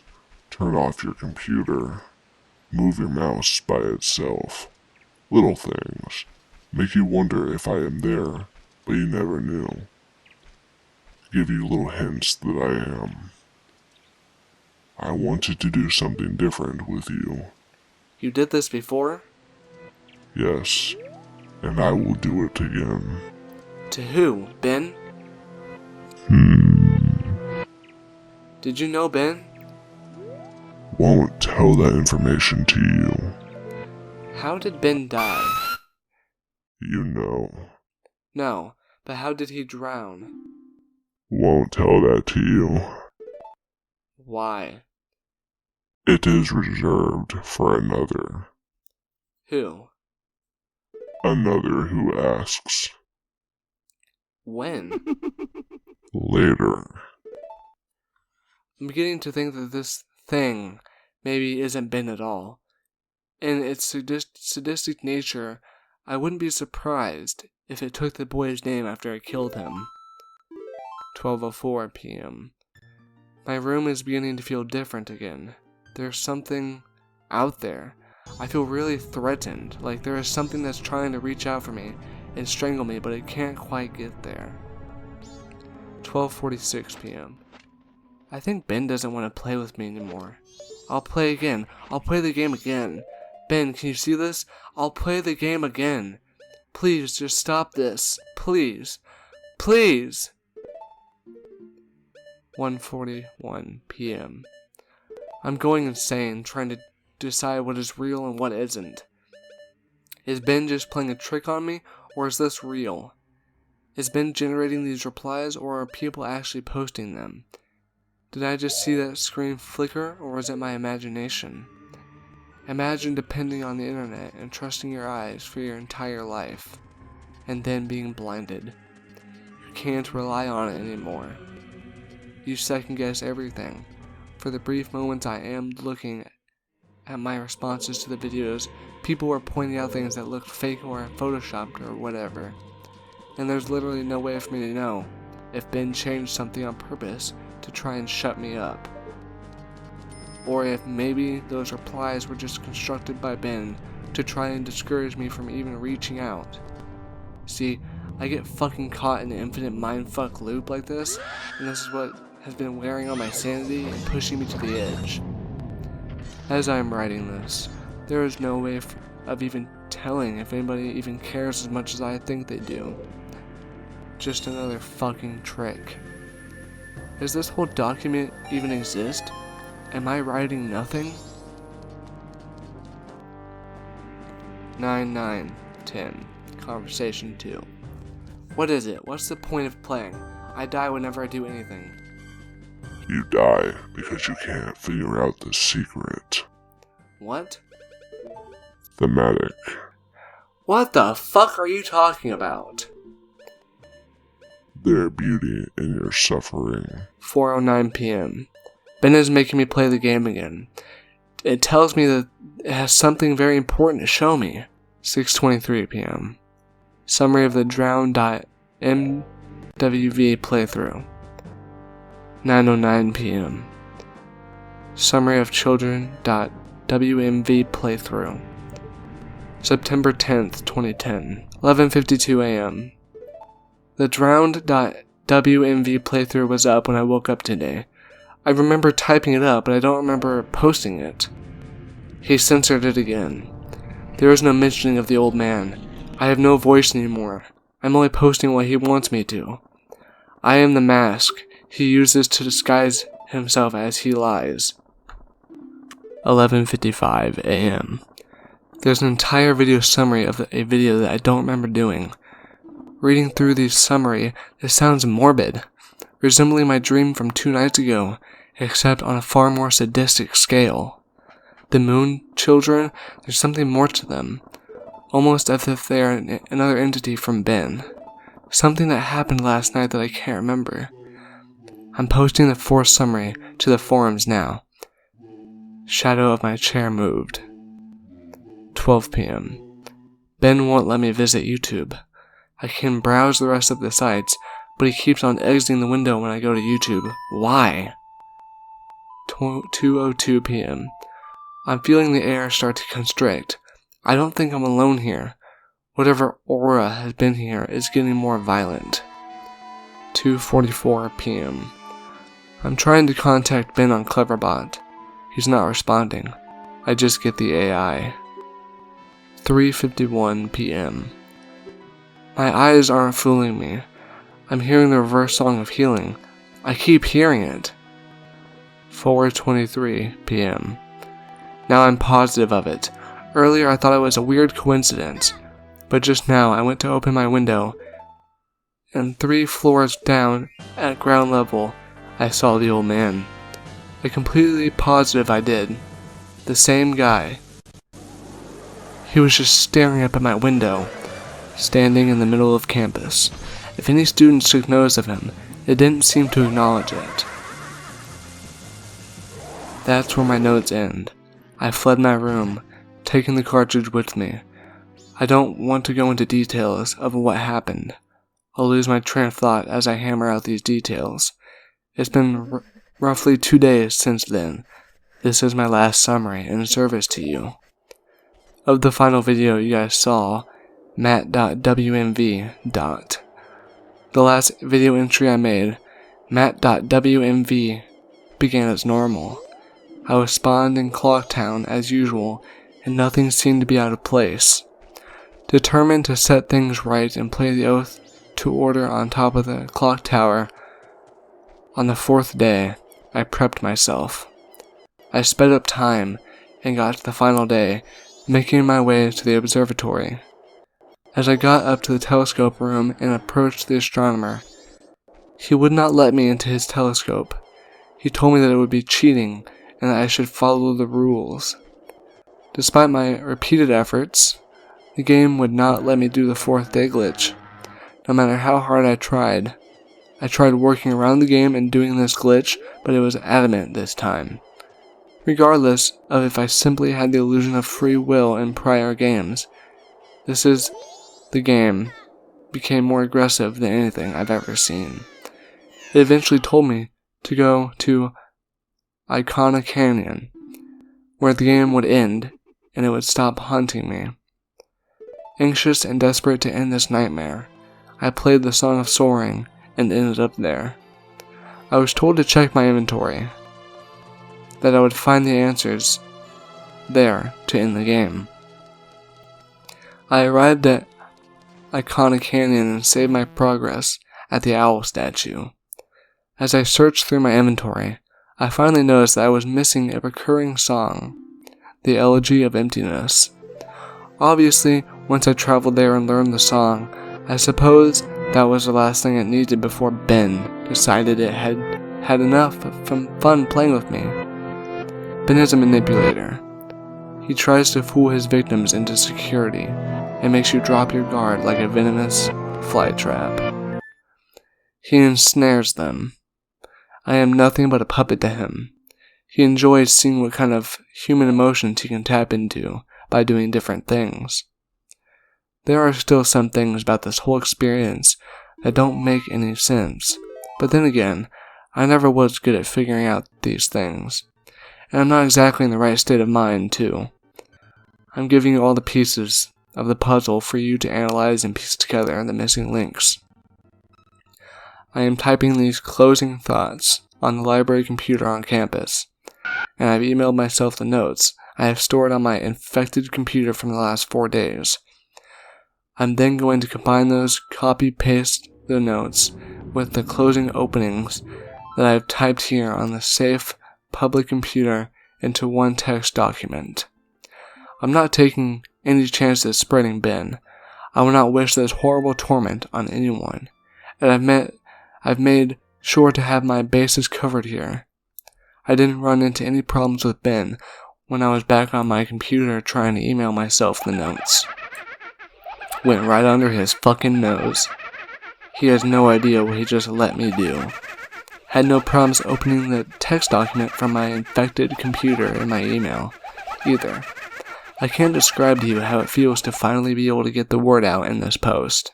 turn off your computer, move your mouse by itself. Little things make you wonder if I am there, but you never knew. Give you little hints that I am. I wanted to do something different with you. You did this before? Yes, and I will do it again. To who? Ben? Did you know Ben? Won't tell that information to you. How did Ben die? You know. No, but how did he drown? Won't tell that to you. Why? It is reserved for another. Who? Another who asks. When? Later. I'm beginning to think that this thing maybe isn't Ben at all. In its sadistic nature, I wouldn't be surprised if it took the boy's name after I killed him. 12:04 p.m. My room is beginning to feel different again. There's something out there. I feel really threatened, like there is something that's trying to reach out for me and strangle me, but it can't quite get there. 12:46 p.m. I think Ben doesn't want to play with me anymore. I'll play again. I'll play the game again. Ben, can you see this? I'll play the game again. Please, just stop this. Please. Please. 1:41 p.m. I'm going insane, trying to decide what is real and what isn't. Is Ben just playing a trick on me, or is this real? Is Ben generating these replies, or are people actually posting them? Did I just see that screen flicker, or is it my imagination? Imagine depending on the internet and trusting your eyes for your entire life, and then being blinded. You can't rely on it anymore. You second guess everything. For the brief moments I am looking at my responses to the videos, people were pointing out things that looked fake or photoshopped or whatever. And there's literally no way for me to know if Ben changed something on purpose to try and shut me up. Or if maybe those replies were just constructed by Ben to try and discourage me from even reaching out. See, I get fucking caught in an infinite mindfuck loop like this, and this is what has been wearing on my sanity and pushing me to the edge. As I am writing this, there is no way of even telling if anybody even cares as much as I think they do. Just another fucking trick. Does this whole document even exist? Am I writing nothing? 9/9/10. Conversation 2. What is it? What's the point of playing? I die whenever I do anything. You die because you can't figure out the secret. What? Thematic. What the fuck are you talking about? Their beauty in your suffering. 4:09 p.m. Ben is making me play the game again. It tells me that it has something very important to show me. 6:23 p.m. Summary of the drown.mwv playthrough. 9:09 p.m. Summary of children.wmv playthrough. September 10th, 2010. 11:52 a.m. The drowned.wmv playthrough was up when I woke up today. I remember typing it up, but I don't remember posting it. He censored it again. There is no mentioning of the old man. I have no voice anymore. I'm only posting what he wants me to. I am the mask he uses to disguise himself as he lies. 11:55 a.m. There's an entire video summary of a video that I don't remember doing. Reading through the summary, it sounds morbid, resembling my dream from 2 nights ago, except on a far more sadistic scale. The moon children, there's something more to them, almost as if they are another entity from Ben. Something that happened last night that I can't remember. I'm posting the forced summary to the forums now. Shadow of my chair moved. 12 p.m. Ben won't let me visit YouTube. I can browse the rest of the sites, but he keeps on exiting the window when I go to YouTube. Why? 2:02 p.m. I'm feeling the air start to constrict. I don't think I'm alone here. Whatever aura has been here is getting more violent. 2:44 p.m. I'm trying to contact Ben on Cleverbot. He's not responding. I just get the AI. 3:51 p.m. My eyes aren't fooling me. I'm hearing the reverse song of healing. I keep hearing it. 4:23 p.m. Now I'm positive of it. Earlier I thought it was a weird coincidence, but just now I went to open my window, and 3 floors down at ground level I saw the old man. I'm completely positive I did. The same guy. He was just staring up at my window, standing in the middle of campus. If any students took notice of him, they didn't seem to acknowledge it. That's where my notes end. I fled my room, taking the cartridge with me. I don't want to go into details of what happened. I'll lose my train of thought as I hammer out these details. It's been roughly 2 days since then. This is my last summary in service to you. Of the final video you guys saw, Matt.wmv. The last video entry I made, Matt.wmv, began as normal. I was spawned in Clocktown as usual, and nothing seemed to be out of place. Determined to set things right and play the oath to order on top of the clock tower, on the 4th day, I prepped myself. I sped up time and got to the final day, making my way to the observatory. As I got up to the telescope room and approached the astronomer, he would not let me into his telescope. He told me that it would be cheating and that I should follow the rules. Despite my repeated efforts, the game would not let me do the 4th day glitch. No matter how hard I tried working around the game and doing this glitch, but it was adamant this time. Regardless of if I simply had the illusion of free will in prior games, the game became more aggressive than anything I've ever seen. It eventually told me to go to Icona Canyon, where the game would end and it would stop hunting me. Anxious and desperate to end this nightmare, I played the Song of Soaring and ended up there. I was told to check my inventory, that I would find the answers there to end the game. I arrived at Icona Canyon and saved my progress at the owl statue. As I searched through my inventory, I finally noticed that I was missing a recurring song, the Elegy of Emptiness. Obviously, once I traveled there and learned the song, I suppose that was the last thing it needed before Ben decided it had had enough from fun playing with me. Ben is a manipulator. He tries to fool his victims into security and makes you drop your guard like a venomous fly trap. He ensnares them. I am nothing but a puppet to him. He enjoys seeing what kind of human emotions he can tap into by doing different things. There are still some things about this whole experience that don't make any sense, but then again, I never was good at figuring out these things, and I'm not exactly in the right state of mind, too. I'm giving you all the pieces of the puzzle for you to analyze and piece together the missing links. I am typing these closing thoughts on the library computer on campus, and I've emailed myself the notes I have stored on my infected computer from the last 4 days. I'm then going to combine those, copy-paste the notes with the closing openings that I've typed here on the safe public computer into one text document. I'm not taking any chances spreading Ben. I will not wish this horrible torment on anyone, and I've made sure to have my bases covered here. I didn't run into any problems with Ben when I was back on my computer trying to email myself the notes. Went right under his fucking nose. He has no idea what he just let me do. Had no problems opening the text document from my infected computer in my email, either. I can't describe to you how it feels to finally be able to get the word out in this post.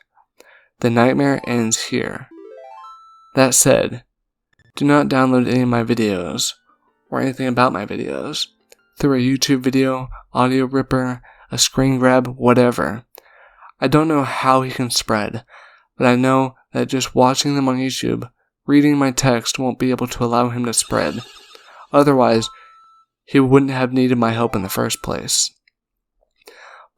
The nightmare ends here. That said, do not download any of my videos, or anything about my videos, through a YouTube video, audio ripper, a screen grab, whatever. I don't know how he can spread, but I know that just watching them on YouTube, reading my text won't be able to allow him to spread. Otherwise, he wouldn't have needed my help in the first place.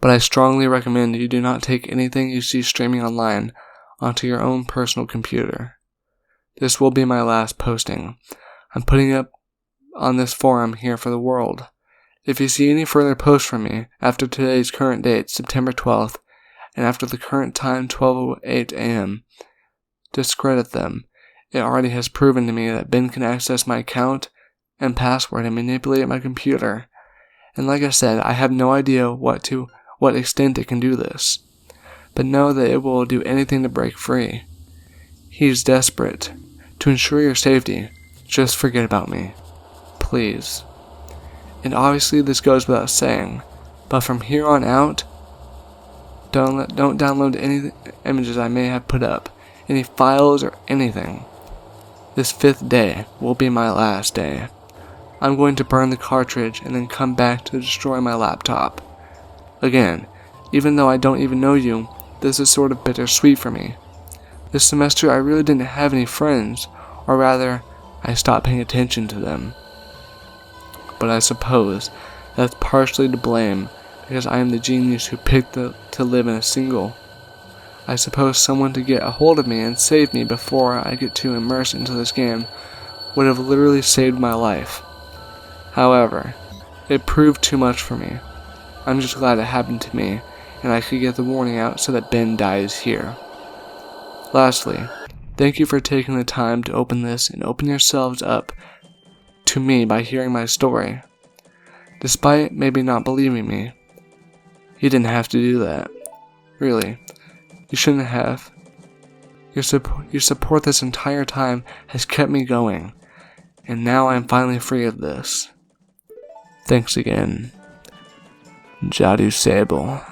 But I strongly recommend you do not take anything you see streaming online onto your own personal computer. This will be my last posting. I'm putting up on this forum here for the world. If you see any further posts from me after today's current date, September 12th, and after the current time, 12:08 a.m., discredit them. It already has proven to me that Ben can access my account and password and manipulate my computer. And like I said, I have no idea what extent it can do this, but know that it will do anything to break free. He's desperate. To ensure your safety, just forget about me. Please. And obviously this goes without saying, but from here on out, don't download any images I may have put up, any files or anything. This 5th day will be my last day. I'm going to burn the cartridge and then come back to destroy my laptop. Again, even though I don't even know you, this is sort of bittersweet for me. This semester I really didn't have any friends, or rather, I stopped paying attention to them. But I suppose that's partially to blame because I am the genius who picked to live in a single. I suppose someone to get a hold of me and save me before I get too immersed into this game would have literally saved my life. However, it proved too much for me. I'm just glad it happened to me, and I could get the warning out so that Ben dies here. Lastly, thank you for taking the time to open this and open yourselves up to me by hearing my story. Despite maybe not believing me, you didn't have to do that. Really, you shouldn't have. Your support this entire time has kept me going, and now I'm finally free of this. Thanks again. Jadu Sable.